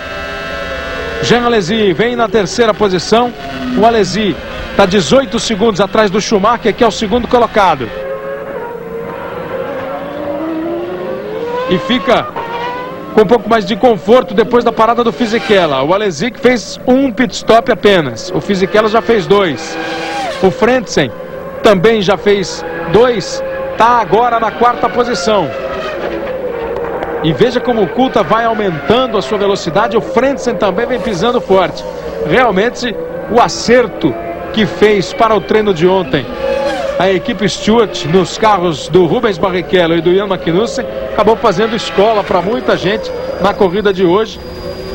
Jean Alesi vem na terceira posição. O Alesi está 18 segundos atrás do Schumacher, que é o segundo colocado. E fica com um pouco mais de conforto depois da parada do Fisichella. O Alesi que fez um pit stop apenas. O Fisichella já fez 2. O Frentzen também já fez 2. Está agora na quarta posição. E veja como o Coulthard vai aumentando a sua velocidade. O Frentzen também vem pisando forte. Realmente o acerto que fez para o treino de ontem a equipe Stewart nos carros do Rubens Barrichello e do Ian Magnussen acabou fazendo escola para muita gente na corrida de hoje.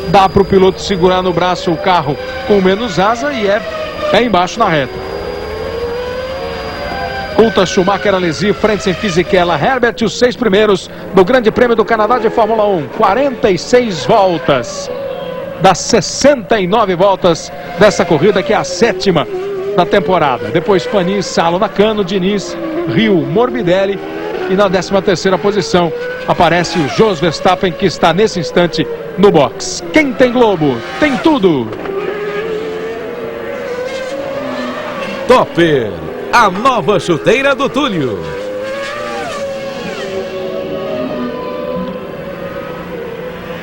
Dá para o piloto segurar no braço o carro com menos asa e é pé embaixo na reta. Coulthard, Schumacher, Alesi, Frentzen, Fisichella, Herbert, os 6 primeiros do Grande Prêmio do Canadá de Fórmula 1. 46 voltas das 69 voltas dessa corrida, que é a 7ª da temporada. Depois Panis, Salo, Nakano, Diniz, Hill, Morbidelli. E na 13ª posição aparece o Jos Verstappen, que está nesse instante no box. Quem tem Globo, tem tudo! Topper, a nova chuteira do Túlio.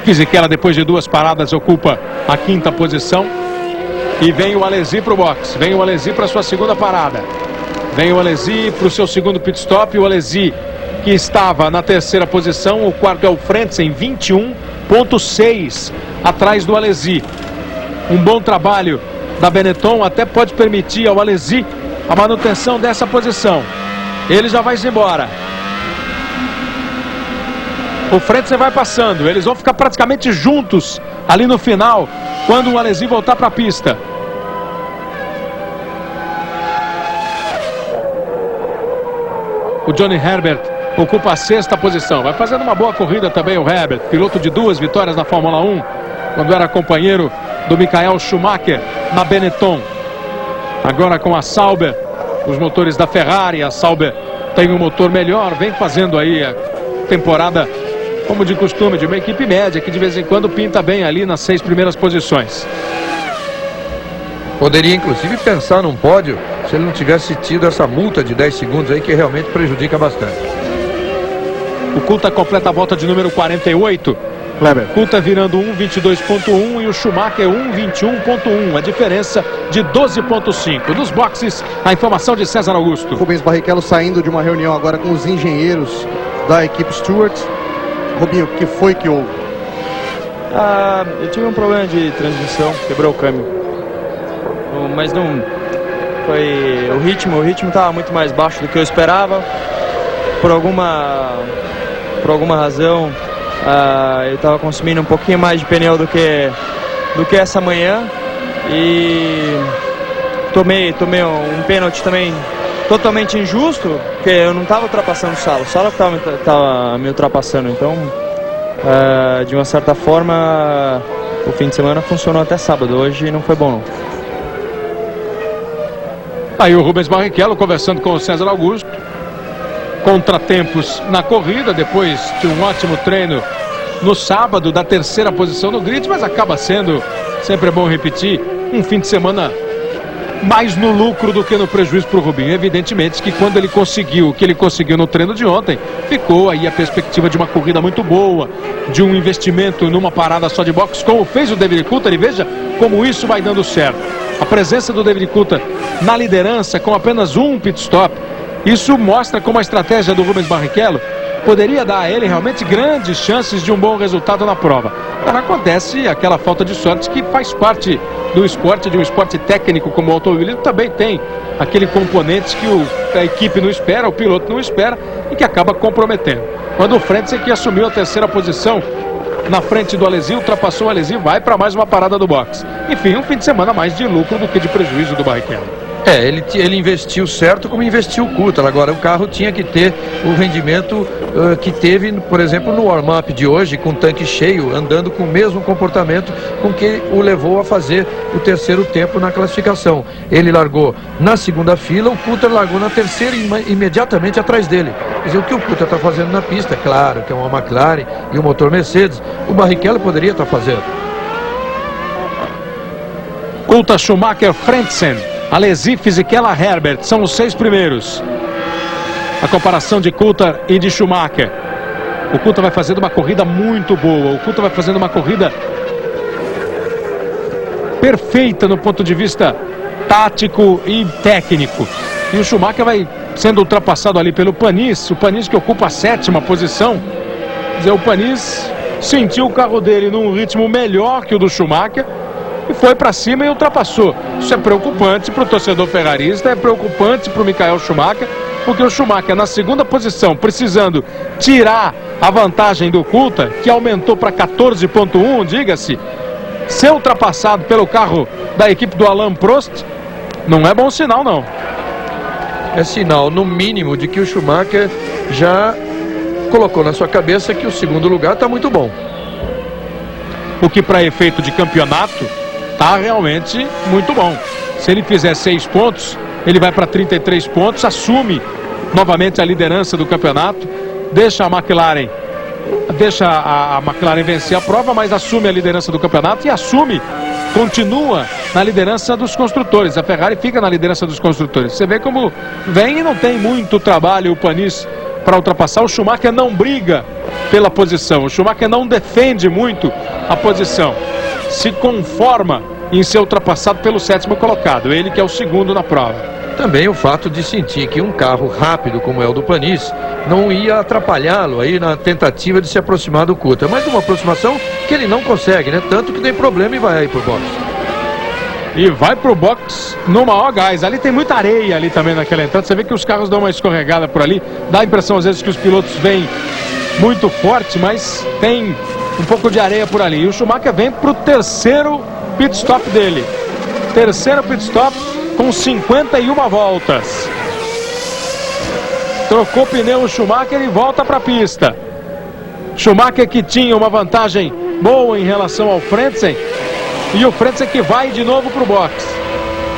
Fisichella, depois de 2 paradas, ocupa a 5ª posição. E vem o Alesi para o box. Vem o Alesi para a sua segunda parada. Vem o Alesi para o seu segundo pit stop. O Alesi, que estava na 3ª posição. O quarto é o Frentzen, 21.6 atrás do Alesi. Um bom trabalho da Benetton até pode permitir ao Alesi a manutenção dessa posição. Ele já vai embora. O Frentzen vai passando. Eles vão ficar praticamente juntos ali no final, quando o Alesi voltar para a pista. O Johnny Herbert ocupa a 6ª posição. Vai fazendo uma boa corrida também o Herbert, piloto de 2 vitórias na Fórmula 1, quando era companheiro do Michael Schumacher na Benetton. Agora com a Sauber, os motores da Ferrari, a Sauber tem um motor melhor, vem fazendo aí a temporada como de costume, de uma equipe média que de vez em quando pinta bem ali nas 6 primeiras posições. Poderia inclusive pensar num pódio se ele não tivesse tido essa multa de 10 segundos aí que realmente prejudica bastante. O Coulthard completa a volta de número 48. Kleber. Coulthard virando 1:22.1 e o Schumacher 1:21.1. A diferença de 12.5. Nos boxes, a informação de César Augusto. Rubens Barrichello saindo de uma reunião agora com os engenheiros da equipe Stewart. Rubinho, o que foi que houve? Eu tive um problema de transmissão, quebrou o câmbio. Mas não foi o ritmo estava muito mais baixo do que eu esperava. Por alguma razão, eu estava consumindo um pouquinho mais de pneu do que essa manhã e tomei um pênalti também totalmente injusto, porque eu não estava ultrapassando o Sala que estava me ultrapassando, então de uma certa forma o fim de semana funcionou até sábado, hoje não foi bom não. Aí o Rubens Barrichello conversando com o César Augusto. Contratempos na corrida, depois de um ótimo treino no sábado, da 3ª posição no grid, mas acaba sendo, sempre é bom repetir, um fim de semana mais no lucro do que no prejuízo para o Rubinho. Evidentemente que quando ele conseguiu o que ele conseguiu no treino de ontem, ficou aí a perspectiva de uma corrida muito boa, de um investimento numa parada só de boxe, como fez o David Coulthard, e veja como isso vai dando certo. A presença do David Coulthard na liderança com apenas um pit stop, isso mostra como a estratégia do Rubens Barrichello poderia dar a ele realmente grandes chances de um bom resultado na prova. Agora acontece aquela falta de sorte que faz parte do esporte, de um esporte técnico como o automobilismo, também tem aquele componente que a equipe não espera, o piloto não espera e que acaba comprometendo. Quando o Frentzen, que assumiu a 3ª posição na frente do Alesi, ultrapassou o Alesi, vai para mais uma parada do boxe. Enfim, um fim de semana mais de lucro do que de prejuízo do Barrichello. Ele investiu certo como investiu o Coulthard. Agora o carro tinha que ter o rendimento que teve, por exemplo, no warm-up de hoje, com o tanque cheio, andando com o mesmo comportamento com que o levou a fazer o 3º tempo na classificação. Ele largou na 2ª fila, o Coulthard largou na 3ª imediatamente atrás dele. Quer dizer, o que o Coulthard está fazendo na pista, claro, que é uma McLaren e um motor Mercedes, o Barrichello poderia estar fazendo. Coulthard, Schumacher, Frentzen, Alesi, Fisichella, Herbert, são os 6 primeiros. A comparação de Coulthard e de Schumacher. O Coulthard vai fazendo uma corrida muito boa. O Coulthard vai fazendo uma corrida perfeita no ponto de vista tático e técnico. E o Schumacher vai sendo ultrapassado ali pelo Panis. O Panis que ocupa a 7ª posição. Quer dizer, o Panis sentiu o carro dele num ritmo melhor que o do Schumacher e foi para cima e ultrapassou. Isso é preocupante para o torcedor ferrarista, é preocupante para o Michael Schumacher, porque o Schumacher na 2ª posição, precisando tirar a vantagem do Coulthard, que aumentou para 14.1, diga-se, ser ultrapassado pelo carro da equipe do Alain Prost, não é bom sinal não. É sinal, no mínimo, de que o Schumacher já colocou na sua cabeça que o 2º lugar está muito bom. O que para efeito de campeonato está realmente muito bom. Se ele fizer 6 pontos, ele vai para 33 pontos, assume novamente a liderança do campeonato, deixa a McLaren vencer a prova, mas assume a liderança do campeonato e continua na liderança dos construtores. A Ferrari fica na liderança dos construtores. Você vê como vem e não tem muito trabalho o Panis para ultrapassar. O Schumacher não briga pela posição, o Schumacher não defende muito a posição, se conforma em ser ultrapassado pelo 7º colocado, ele que é o 2º na prova. Também o fato de sentir que um carro rápido como é o do Panis não ia atrapalhá-lo aí na tentativa de se aproximar do Coulthard, mas uma aproximação que ele não consegue, né? Tanto que tem problema e vai aí pro box. E vai pro box no maior gás. Ali tem muita areia ali também naquela entrada. Você vê que os carros dão uma escorregada por ali. Dá a impressão às vezes que os pilotos vêm muito forte, mas tem um pouco de areia por ali. E o Schumacher vem pro 3º pit stop dele. 3º pit stop com 51 voltas. Trocou pneu o Schumacher e volta para a pista. Schumacher que tinha uma vantagem boa em relação ao Frentzen. E o Frentzen que vai de novo para o box.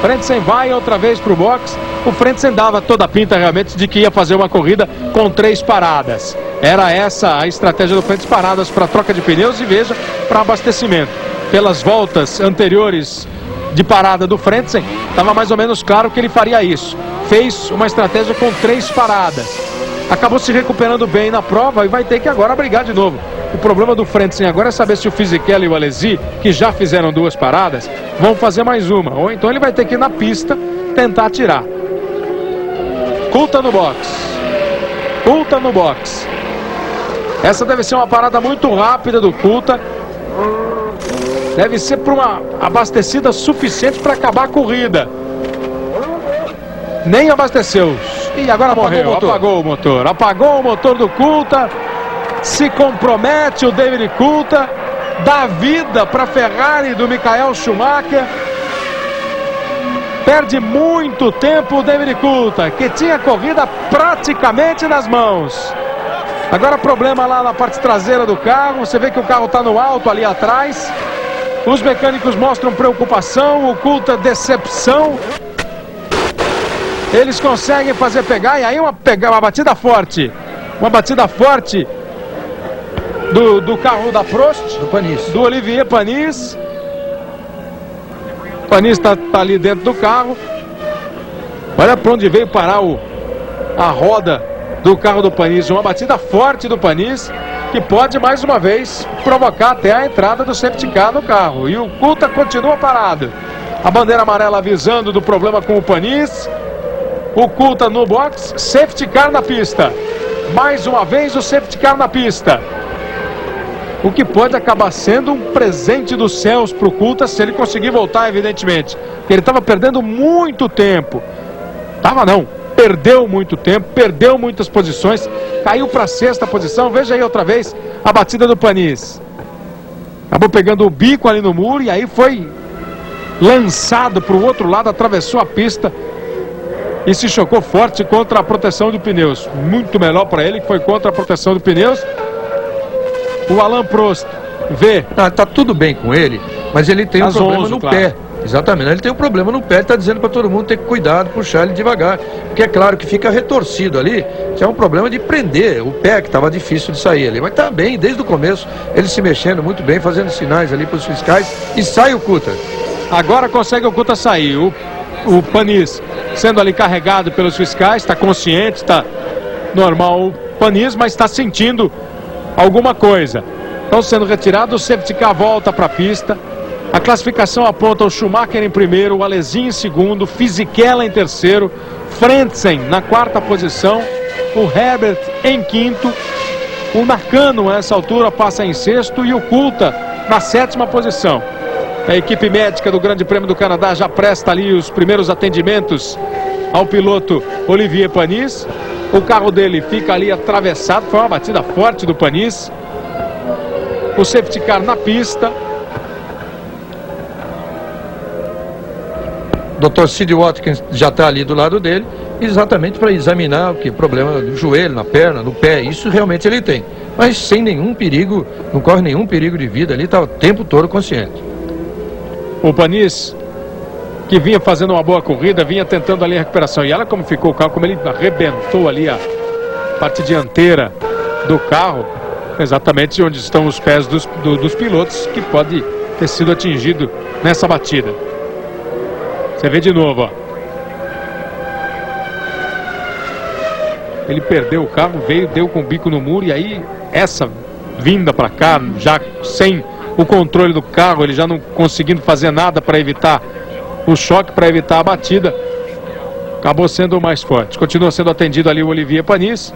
Frentzen vai outra vez para o box. O Frentzen dava toda a pinta realmente de que ia fazer uma corrida com 3 paradas. Era essa a estratégia do Frentzen, paradas para troca de pneus e veja, para abastecimento. Pelas voltas anteriores de parada do Frentzen, estava mais ou menos claro que ele faria isso. Fez uma estratégia com 3 paradas. Acabou se recuperando bem na prova e vai ter que agora brigar de novo. O problema do Frentzen agora é saber se o Fisichella e o Alesi, que já fizeram 2 paradas, vão fazer mais uma. Ou então ele vai ter que ir na pista tentar tirar. Coulthard no box. Coulthard no box. Essa deve ser uma parada muito rápida do Coulthard. Deve ser para uma abastecida suficiente para acabar a corrida. Nem abasteceu. E agora morreu. Apagou o motor. Apagou o motor do Coulthard. Se compromete o David Coulthard. Dá vida para a Ferrari do Michael Schumacher. Perde muito tempo o David Coulthard, que tinha a corrida praticamente nas mãos. Agora problema lá na parte traseira do carro. Você vê que o carro está no alto ali atrás. Os mecânicos mostram preocupação. O Coulthard decepção. Eles conseguem fazer pegar. E aí uma batida forte. Uma batida forte do carro da Prost. Do Panis. Do Olivier Panis. O Panis está ali dentro do carro. Olha para onde veio parar a roda do carro do Panis. Uma batida forte do Panis, que pode mais uma vez provocar até a entrada do safety car no carro. E o Coulthard continua parado. A bandeira amarela avisando do problema com o Panis. O Coulthard no box, safety car na pista. Mais uma vez o safety car na pista. O que pode acabar sendo um presente dos céus para o Coulthard, se ele conseguir voltar, evidentemente. Ele estava perdendo muito tempo. Perdeu muito tempo, perdeu muitas posições, caiu para a 6ª posição. Veja aí outra vez a batida do Panis. Acabou pegando o bico ali no muro e aí foi lançado para o outro lado, atravessou a pista e se chocou forte contra a proteção de pneus. Muito melhor para ele que foi contra a proteção de pneus. O Alain Prost vê. Tá tudo bem com ele, mas ele tem um problema no pé. Exatamente, ele tem um problema no pé, está dizendo para todo mundo ter cuidado, puxar ele devagar. Porque é claro que fica retorcido ali, que é um problema de prender o pé, que estava difícil de sair ali. Mas tá bem, desde o começo, ele se mexendo muito bem, fazendo sinais ali para os fiscais, e sai o Coulthard. Agora consegue o Coulthard sair. O Panis sendo ali carregado pelos fiscais, está consciente, está normal o Panis, mas está sentindo alguma coisa. Estão sendo retirados, o safety car volta para a pista. A classificação aponta o Schumacher em primeiro, o Alesi em segundo, Fisichella em terceiro, Frentzen na 4ª posição, o Herbert em quinto, o Nakano a essa altura passa em sexto e o Coulthard na 7ª posição. A equipe médica do Grande Prêmio do Canadá já presta ali os primeiros atendimentos ao piloto Olivier Panis. O carro dele fica ali atravessado, foi uma batida forte do Panis. O safety car na pista. Dr. Sid Watkins já está ali do lado dele, exatamente para examinar o problema no joelho, na perna, no pé. Isso realmente ele tem, mas sem nenhum perigo, não corre nenhum perigo de vida ali, está o tempo todo consciente. O Panis, que vinha fazendo uma boa corrida, vinha tentando ali a recuperação. E olha como ficou o carro, como ele arrebentou ali a parte dianteira do carro, exatamente onde estão os pés dos pilotos, que pode ter sido atingido nessa batida. Você vê de novo, ó. Ele perdeu o carro, deu com o bico no muro, e aí essa vinda para cá, já sem o controle do carro, ele já não conseguindo fazer nada para evitar o choque, para evitar a batida, acabou sendo o mais forte. Continua sendo atendido ali o Olivier Panis.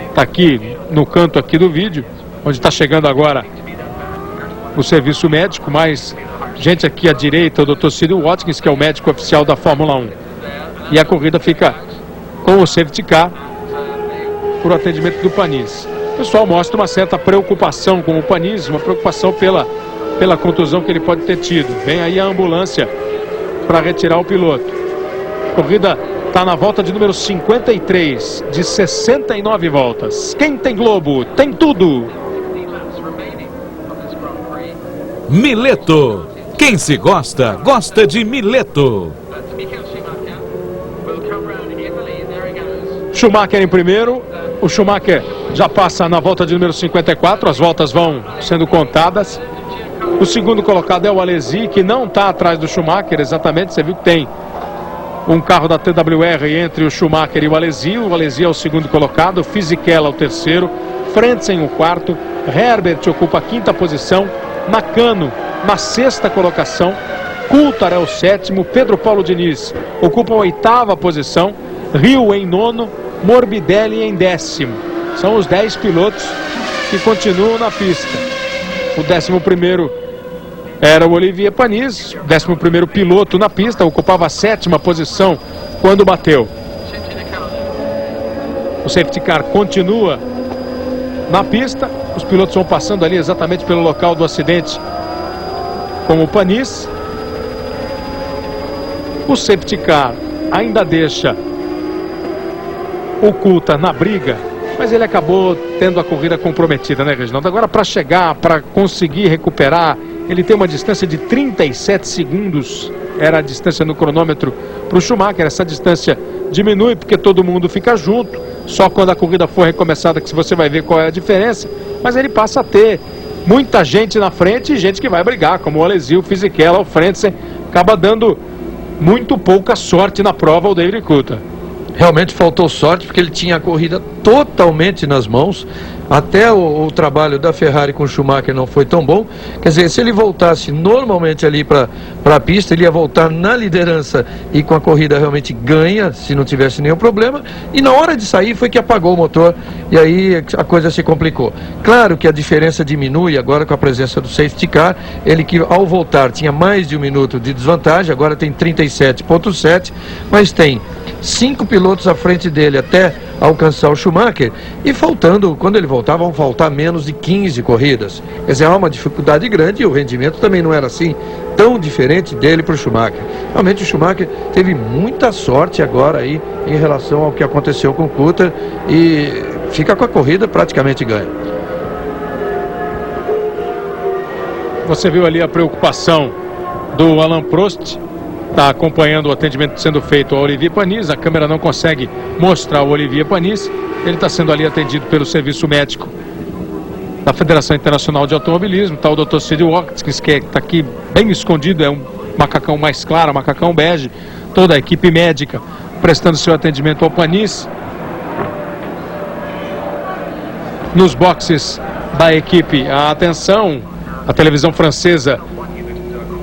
Está aqui no canto aqui do vídeo, onde está chegando agora o serviço médico, mais gente aqui à direita, o Dr. Sid Watkins, que é o médico oficial da Fórmula 1. E a corrida fica com o safety car por atendimento do Panis. O pessoal mostra uma certa preocupação com o Panis, uma preocupação pela contusão que ele pode ter tido. Vem aí a ambulância para retirar o piloto. Corrida Está na volta de número 53, de 69 voltas. Quem tem Globo, tem tudo. Mileto. Quem se gosta, gosta de Mileto. Schumacher em primeiro. O Schumacher já passa na volta de número 54. As voltas vão sendo contadas. O segundo colocado é o Alesi, que não está atrás do Schumacher, exatamente. Você viu que tem um carro da TWR entre o Schumacher e o Alesi. O Alesi é o segundo colocado, Fisichella o terceiro, Frentzen o quarto, Herbert ocupa a quinta posição, Nakano na sexta colocação, Coulthard é o sétimo, Pedro Paulo Diniz ocupa a oitava posição, Hill em nono, Morbidelli em décimo. São os 10 pilotos que continuam na pista. O 11º era o Olivier Panis, 11º piloto na pista, ocupava a sétima posição quando bateu. O safety car continua na pista, os pilotos vão passando ali exatamente pelo local do acidente com o Panis. O safety car ainda deixa o Coulthard na briga, mas ele acabou tendo a corrida comprometida, né, Reginaldo? Agora, para chegar, para conseguir recuperar, ele tem uma distância de 37 segundos, era a distância no cronômetro para o Schumacher. Essa distância diminui porque todo mundo fica junto, só quando a corrida for recomeçada que você vai ver qual é a diferença, mas ele passa a ter muita gente na frente e gente que vai brigar, como o Alesi, o Fisichella, o Frentzen. Acaba dando muito pouca sorte na prova o David Coulthard. Realmente faltou sorte, porque ele tinha a corrida totalmente nas mãos. Até o trabalho da Ferrari com o Schumacher não foi tão bom. Quer dizer, se ele voltasse normalmente ali para a pista, ele ia voltar na liderança e com a corrida realmente ganha, se não tivesse nenhum problema. E na hora de sair foi que apagou o motor e aí a coisa se complicou. Claro que a diferença diminui agora com a presença do safety car. Ele que ao voltar tinha mais de 1 minuto de desvantagem, agora tem 37,7, mas tem 5 pilotos à frente dele até alcançar o Schumacher, e faltando, quando ele voltar, vão faltar menos de 15 corridas. Quer dizer, há uma dificuldade grande e o rendimento também não era assim tão diferente dele para o Schumacher. Realmente o Schumacher teve muita sorte agora aí em relação ao que aconteceu com o Coulthard e fica com a corrida praticamente ganha. Você viu ali a preocupação do Alain Prost. Está acompanhando o atendimento sendo feito ao Olivier Panis. A câmera não consegue mostrar o Olivier Panis. Ele está sendo ali atendido pelo serviço médico da Federação Internacional de Automobilismo. Está o Dr. Sid Watkins, que está aqui bem escondido, é um macacão mais claro, um macacão bege. Toda a equipe médica prestando seu atendimento ao Panis. Nos boxes da equipe, a atenção, a televisão francesa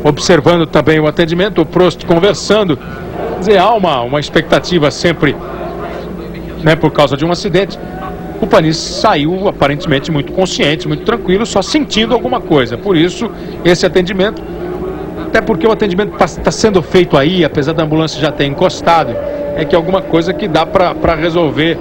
observando também o atendimento, o Prost conversando. Quer dizer, há uma expectativa sempre, né, por causa de um acidente. O Panis saiu aparentemente muito consciente, muito tranquilo, só sentindo alguma coisa. Por isso, esse atendimento, até porque o atendimento está sendo feito aí, apesar da ambulância já ter encostado, é que alguma coisa que dá para resolver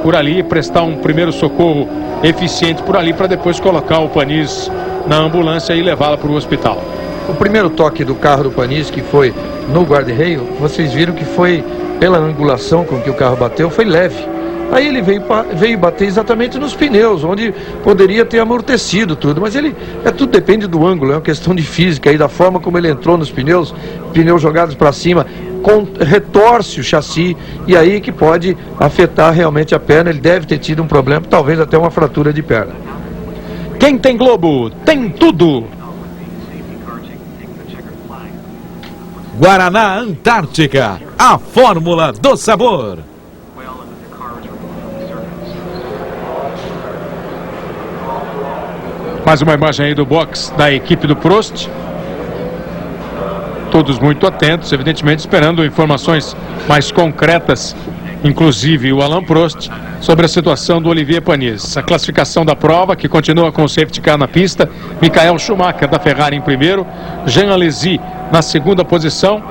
por ali, prestar um primeiro socorro eficiente por ali, para depois colocar o Panis na ambulância e levá-la para o hospital. O primeiro toque do carro do Panis, que foi no guarda-reio, vocês viram que foi, pela angulação com que o carro bateu, foi leve. Aí ele veio bater exatamente nos pneus, onde poderia ter amortecido tudo, mas tudo depende do ângulo, é uma questão de física, e da forma como ele entrou nos pneus jogados para cima, retorce o chassi, e aí que pode afetar realmente a perna. Ele deve ter tido um problema, talvez até uma fratura de perna. Quem tem Globo, tem tudo! Guaraná Antártica, a fórmula do sabor. Mais uma imagem aí do box da equipe do Prost. Todos muito atentos, evidentemente esperando informações mais concretas, inclusive o Alain Prost, sobre a situação do Olivier Panis. A classificação da prova, que continua com o safety car na pista: Michael Schumacher da Ferrari em primeiro, Jean Alesi na segunda posição,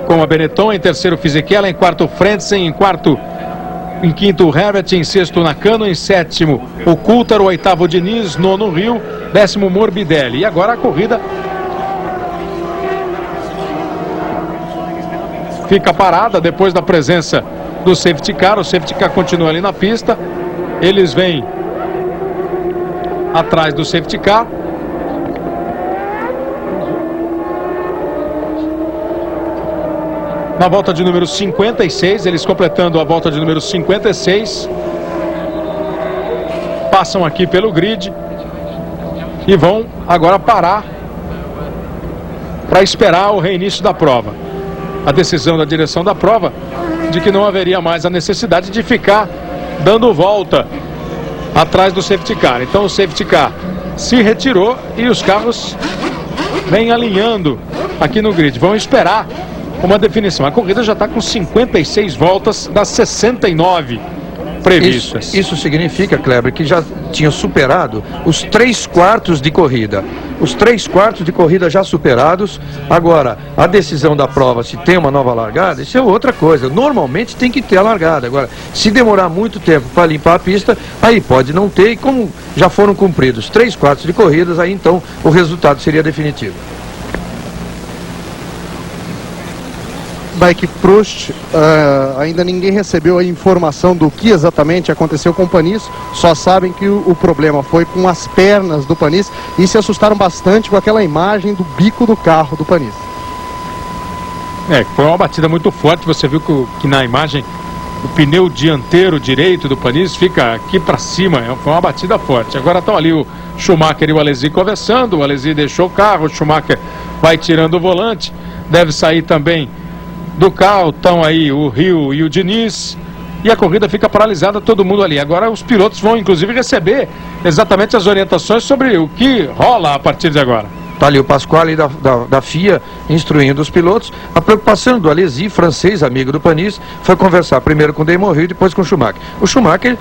com a Benetton, em terceiro Fisichella, em quarto Frentzen, em quinto Herbert, em sexto Nakano, em sétimo o Coulthard, o oitavo Diniz, nono Hill, décimo Morbidelli. E agora a corrida fica parada depois da presença do safety car. O safety car continua ali na pista. Eles vêm atrás do safety car. Na volta de número 56, eles completando a volta de número 56. Passam aqui pelo grid e vão agora parar para esperar o reinício da prova. A decisão da direção da prova de que não haveria mais a necessidade de ficar dando volta atrás do safety car. Então o safety car se retirou e os carros vêm alinhando aqui no grid. Vão esperar uma definição. A corrida já está com 56 voltas das 69 previstas. Isso significa, Kleber, que já tinha superado os 3/4 de corrida. Os 3/4 de corrida já superados. Agora, a decisão da prova, se tem uma nova largada, isso é outra coisa. Normalmente tem que ter a largada. Agora, se demorar muito tempo para limpar a pista, aí pode não ter. E como já foram cumpridos 3/4 de corridas, aí então o resultado seria definitivo. Bike Prost, ainda ninguém recebeu a informação do que exatamente aconteceu com o Panis, só sabem que o problema foi com as pernas do Panis e se assustaram bastante com aquela imagem do bico do carro do Panis. Foi uma batida muito forte. Você viu que na imagem o pneu dianteiro direito do Panis fica aqui para cima. Foi uma batida forte. Agora estão ali o Schumacher e o Alesi conversando. O Alesi deixou o carro, o Schumacher vai tirando o volante, deve sair também do carro. Estão aí o Rio e o Diniz e a corrida fica paralisada, todo mundo ali. Agora os pilotos vão inclusive receber exatamente as orientações sobre o que rola a partir de agora. Está ali o Pasquale da FIA instruindo os pilotos. A preocupação do Alesi, francês, amigo do Panis, foi conversar primeiro com o Damon Hill e depois com o Schumacher. O Schumacher,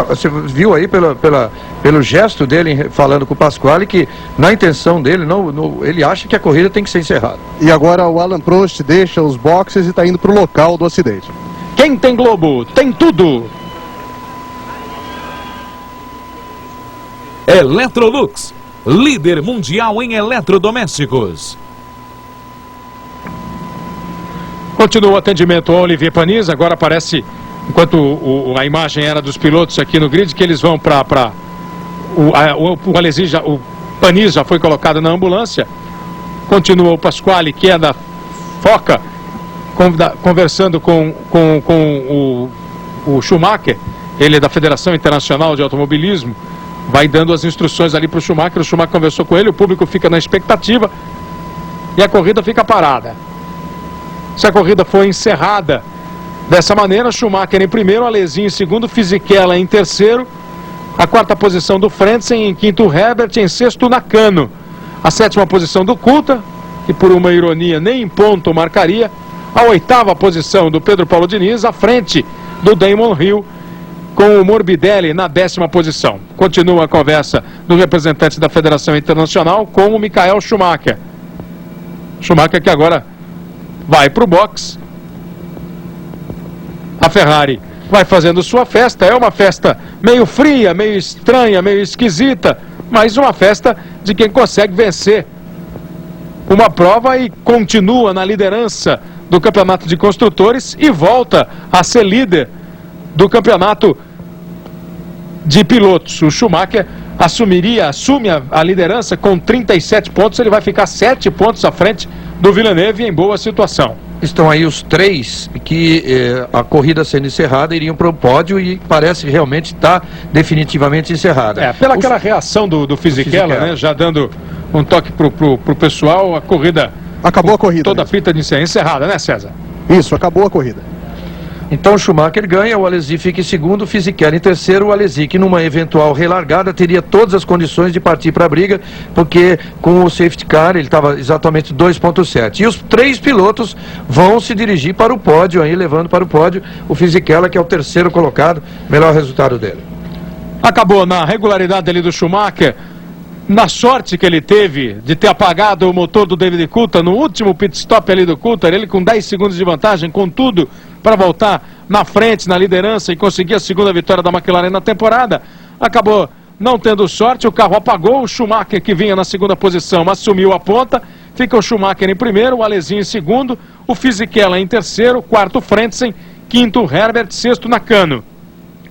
você viu aí pelo gesto dele falando com o Pasquale que na intenção dele, ele acha que a corrida tem que ser encerrada. E agora o Alain Prost deixa os boxes e está indo para o local do acidente. Quem tem Globo, tem tudo! Electrolux, líder mundial em eletrodomésticos. Continua o atendimento ao Olivier Panis. Agora aparece, enquanto a imagem era dos pilotos aqui no grid, que eles vão para o Alesi, o Panis já foi colocado na ambulância. Continua o Pasquale, que é da Foca, conversando com o Schumacher. Ele é da Federação Internacional de Automobilismo. Vai dando as instruções ali para o Schumacher. O Schumacher conversou com ele, o público fica na expectativa e a corrida fica parada. Se a corrida for encerrada dessa maneira, Schumacher em primeiro, Alesi em segundo, Fisichella em terceiro, a quarta posição do Frentzen, em quinto Herbert, em sexto Nakano, a sétima posição do Coulthard, que por uma ironia nem em ponto marcaria, a oitava posição do Pedro Paulo Diniz, à frente do Damon Hill, com o Morbidelli na 10ª posição. Continua a conversa do representante da Federação Internacional com o Michael Schumacher. Schumacher que agora vai para o box. A Ferrari vai fazendo sua festa. É uma festa meio fria, meio estranha, meio esquisita, mas uma festa de quem consegue vencer uma prova e continua na liderança do campeonato de construtores e volta a ser líder do campeonato de pilotos. O Schumacher assume a liderança com 37 pontos. Ele vai ficar 7 pontos à frente do Villeneuve em boa situação. Estão aí os três que a corrida sendo encerrada iriam para o pódio e parece que realmente está definitivamente encerrada. Pela aquela reação do Fisichella, né, já dando um toque pro pessoal, a corrida... Acabou a corrida. Toda a fita de encerrada, né, César? Isso, acabou a corrida. Então o Schumacher ganha, o Alesi fica em segundo, o Fisichella em terceiro, o Alesi que numa eventual relargada teria todas as condições de partir para a briga, porque com o safety car ele estava exatamente 2.7. E os três pilotos vão se dirigir para o pódio, aí levando para o pódio o Fisichella, que é o terceiro colocado, melhor resultado dele. Acabou na regularidade ali do Schumacher, na sorte que ele teve de ter apagado o motor do David Coulthard no último pit stop ali do Coulthard, ele com 10 segundos de vantagem, com tudo para voltar na frente, na liderança e conseguir a segunda vitória da McLaren na temporada. Acabou não tendo sorte, o carro apagou, o Schumacher, que vinha na segunda posição, assumiu a ponta, fica o Schumacher em primeiro, o Alesi em segundo, o Fisichella em terceiro, quarto Frentzen, quinto Herbert, sexto Nakano.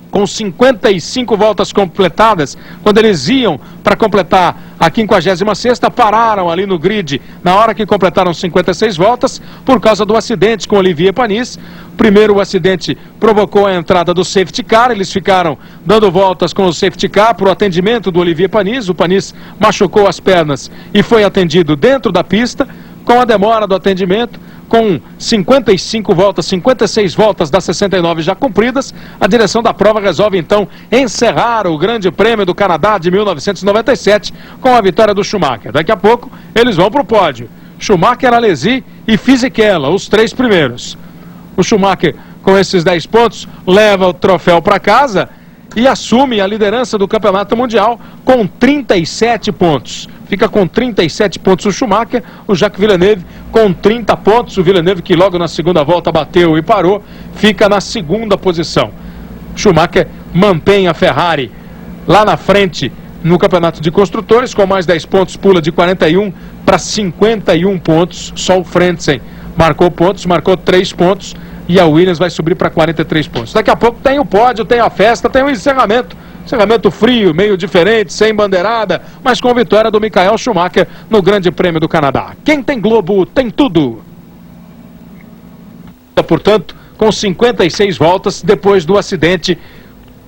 Com 55 voltas completadas, quando eles iam para completar a 56ª, pararam ali no grid na hora que completaram 56 voltas, por causa do acidente com Olivier Panis. Primeiro o acidente provocou a entrada do safety car, eles ficaram dando voltas com o safety car para o atendimento do Olivier Panis. O Panis machucou as pernas e foi atendido dentro da pista. Com a demora do atendimento, com 55 voltas, 56 voltas das 69 já cumpridas, a direção da prova resolve então encerrar o Grande Prêmio do Canadá de 1997 com a vitória do Schumacher. Daqui a pouco eles vão para o pódio. Schumacher, Alesi e Fisichella, os três primeiros. O Schumacher, com esses 10 pontos, leva o troféu para casa e assume a liderança do Campeonato Mundial com 37 pontos. Fica com 37 pontos o Schumacher, o Jacques Villeneuve com 30 pontos. O Villeneuve, que logo na segunda volta bateu e parou, fica na segunda posição. Schumacher mantém a Ferrari lá na frente no Campeonato de Construtores, com mais 10 pontos, pula de 41 para 51 pontos. Só o Frentzen marcou pontos, marcou 3 pontos, e a Williams vai subir para 43 pontos. Daqui a pouco tem o pódio, tem a festa, tem o encerramento. Encerramento frio, meio diferente, sem bandeirada, mas com vitória do Michael Schumacher no Grande Prêmio do Canadá. Quem tem Globo tem tudo. Portanto, com 56 voltas depois do acidente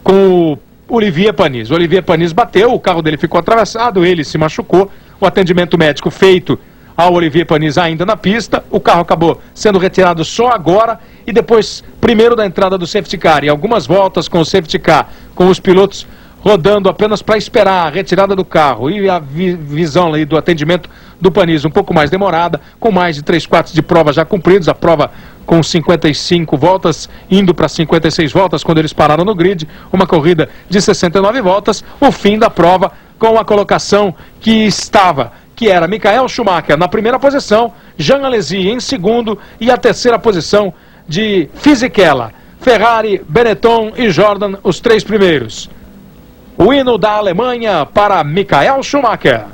com o Olivier Panis. O Olivier Panis bateu, o carro dele ficou atravessado, ele se machucou. O atendimento médico feito ao Olivier Panis ainda na pista. O carro acabou sendo retirado só agora e depois, primeiro da entrada do safety car e algumas voltas com o safety car, com os pilotos rodando apenas para esperar a retirada do carro e a visão aí do atendimento do Panis um pouco mais demorada, com mais de 3/4 de prova já cumpridos, a prova com 55 voltas, indo para 56 voltas quando eles pararam no grid, uma corrida de 69 voltas, o fim da prova com a colocação que era Michael Schumacher na primeira posição, Jean Alesi em segundo e a terceira posição de Fisichella, Ferrari, Benetton e Jordan, os três primeiros. O hino da Alemanha para Michael Schumacher.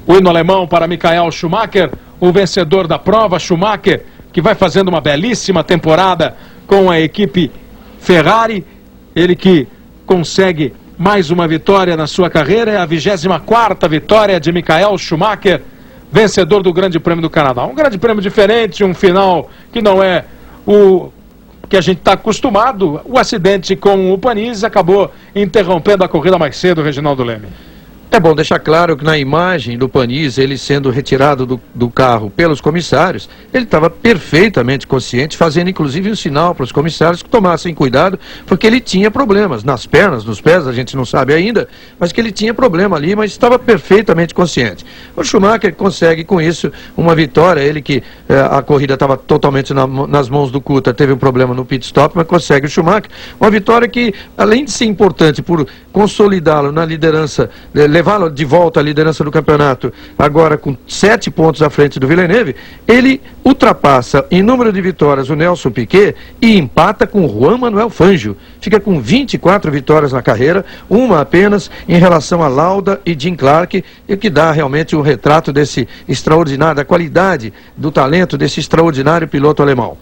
O hino alemão para Michael Schumacher, o vencedor da prova. Schumacher, que vai fazendo uma belíssima temporada com a equipe Ferrari. Ele que consegue mais uma vitória na sua carreira, é a 24ª vitória de Michael Schumacher, vencedor do Grande Prêmio do Canadá. Um grande prêmio diferente, um final que não é o que a gente está acostumado. O acidente com o Panis acabou interrompendo a corrida mais cedo, Reginaldo Leme. É bom deixar claro que na imagem do Panis, ele sendo retirado do carro pelos comissários, ele estava perfeitamente consciente, fazendo inclusive um sinal para os comissários que tomassem cuidado, porque ele tinha problemas nas pernas, nos pés, a gente não sabe ainda, mas que ele tinha problema ali, mas estava perfeitamente consciente. O Schumacher consegue com isso uma vitória, ele que a corrida estava totalmente nas mãos do Coulthard, teve um problema no pit stop, mas consegue o Schumacher, uma vitória que, além de ser importante por consolidá-lo na liderança, levá-lo de volta à liderança do campeonato, agora com 7 pontos à frente do Villeneuve, ele ultrapassa em número de vitórias o Nelson Piquet e empata com o Juan Manuel Fangio. Fica com 24 vitórias na carreira, uma apenas em relação a Lauda e Jim Clark, e que dá realmente um retrato desse extraordinário, da qualidade do talento desse extraordinário piloto alemão.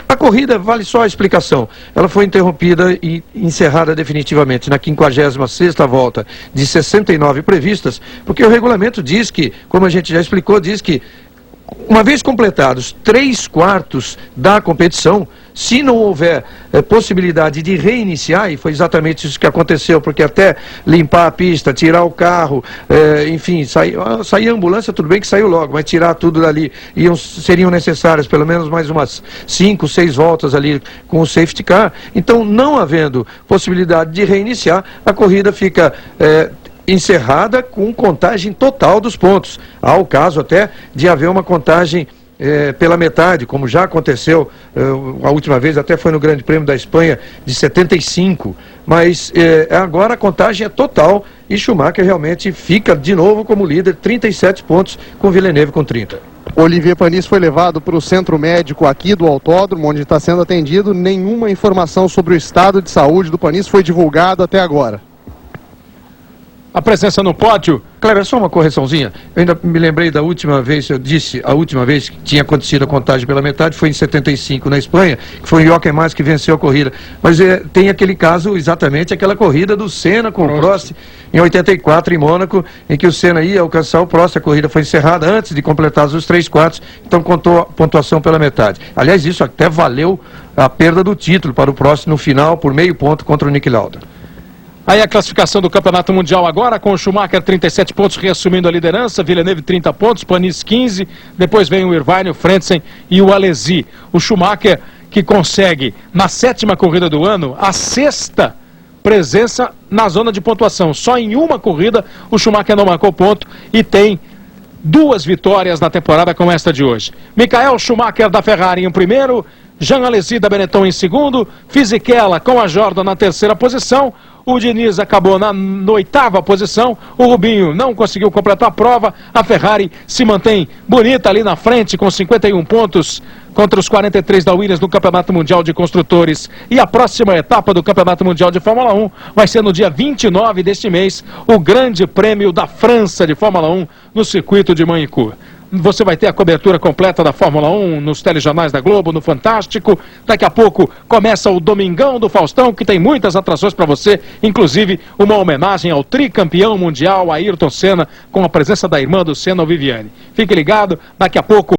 A corrida, vale só a explicação, ela foi interrompida e encerrada definitivamente na 56ª volta de 69 previstas, porque o regulamento diz que, como a gente já explicou, diz que uma vez completados 3/4 da competição, se não houver possibilidade de reiniciar, e foi exatamente isso que aconteceu, porque até limpar a pista, tirar o carro, enfim, sair a ambulância, tudo bem que saiu logo, mas tirar tudo dali, seriam necessárias pelo menos mais umas 5, 6 voltas ali com o safety car. Então, não havendo possibilidade de reiniciar, a corrida fica encerrada com contagem total dos pontos. Há o caso até de haver uma contagem pela metade, como já aconteceu a última vez, até foi no Grande Prêmio da Espanha de 75, mas agora a contagem é total e Schumacher realmente fica de novo como líder, 37 pontos, com Villeneuve com 30. Olivier Panis foi levado para o centro médico aqui do autódromo, onde está sendo atendido. Nenhuma informação sobre o estado de saúde do Panis foi divulgada até agora. A presença no pódio. Cleber, só uma correçãozinha. Eu ainda me lembrei da última vez, eu disse, a última vez que tinha acontecido a contagem pela metade foi em 75 na Espanha, que foi o Jochen Mass que venceu a corrida. Mas tem aquele caso, exatamente, aquela corrida do Senna com o Prost, em 84 em Mônaco, em que o Senna ia alcançar o Prost, a corrida foi encerrada antes de completar os 3/4, então contou a pontuação pela metade. Aliás, isso até valeu a perda do título para o Prost no final, por meio ponto contra o Niki Lauda. Aí a classificação do Campeonato Mundial agora, com o Schumacher 37 pontos, reassumindo a liderança, Villeneuve 30 pontos, Panis 15, depois vem o Irvine, o Frentzen e o Alesi. O Schumacher que consegue, na 7ª corrida do ano, a 6ª presença na zona de pontuação. Só em uma corrida o Schumacher não marcou ponto e tem 2 vitórias na temporada como esta de hoje. Michael Schumacher da Ferrari em primeiro, Jean Alesi da Benetton em segundo, Fisichella com a Jordan na 3ª posição, o Diniz acabou na 8ª posição, o Rubinho não conseguiu completar a prova, a Ferrari se mantém bonita ali na frente com 51 pontos contra os 43 da Williams no Campeonato Mundial de Construtores. E a próxima etapa do Campeonato Mundial de Fórmula 1 vai ser no dia 29 deste mês, o Grande Prêmio da França de Fórmula 1 no circuito de Magny-Cours. Você vai ter a cobertura completa da Fórmula 1 nos telejornais da Globo, no Fantástico. Daqui a pouco começa o Domingão do Faustão, que tem muitas atrações para você, inclusive uma homenagem ao tricampeão mundial Ayrton Senna, com a presença da irmã do Senna, Viviane. Fique ligado, daqui a pouco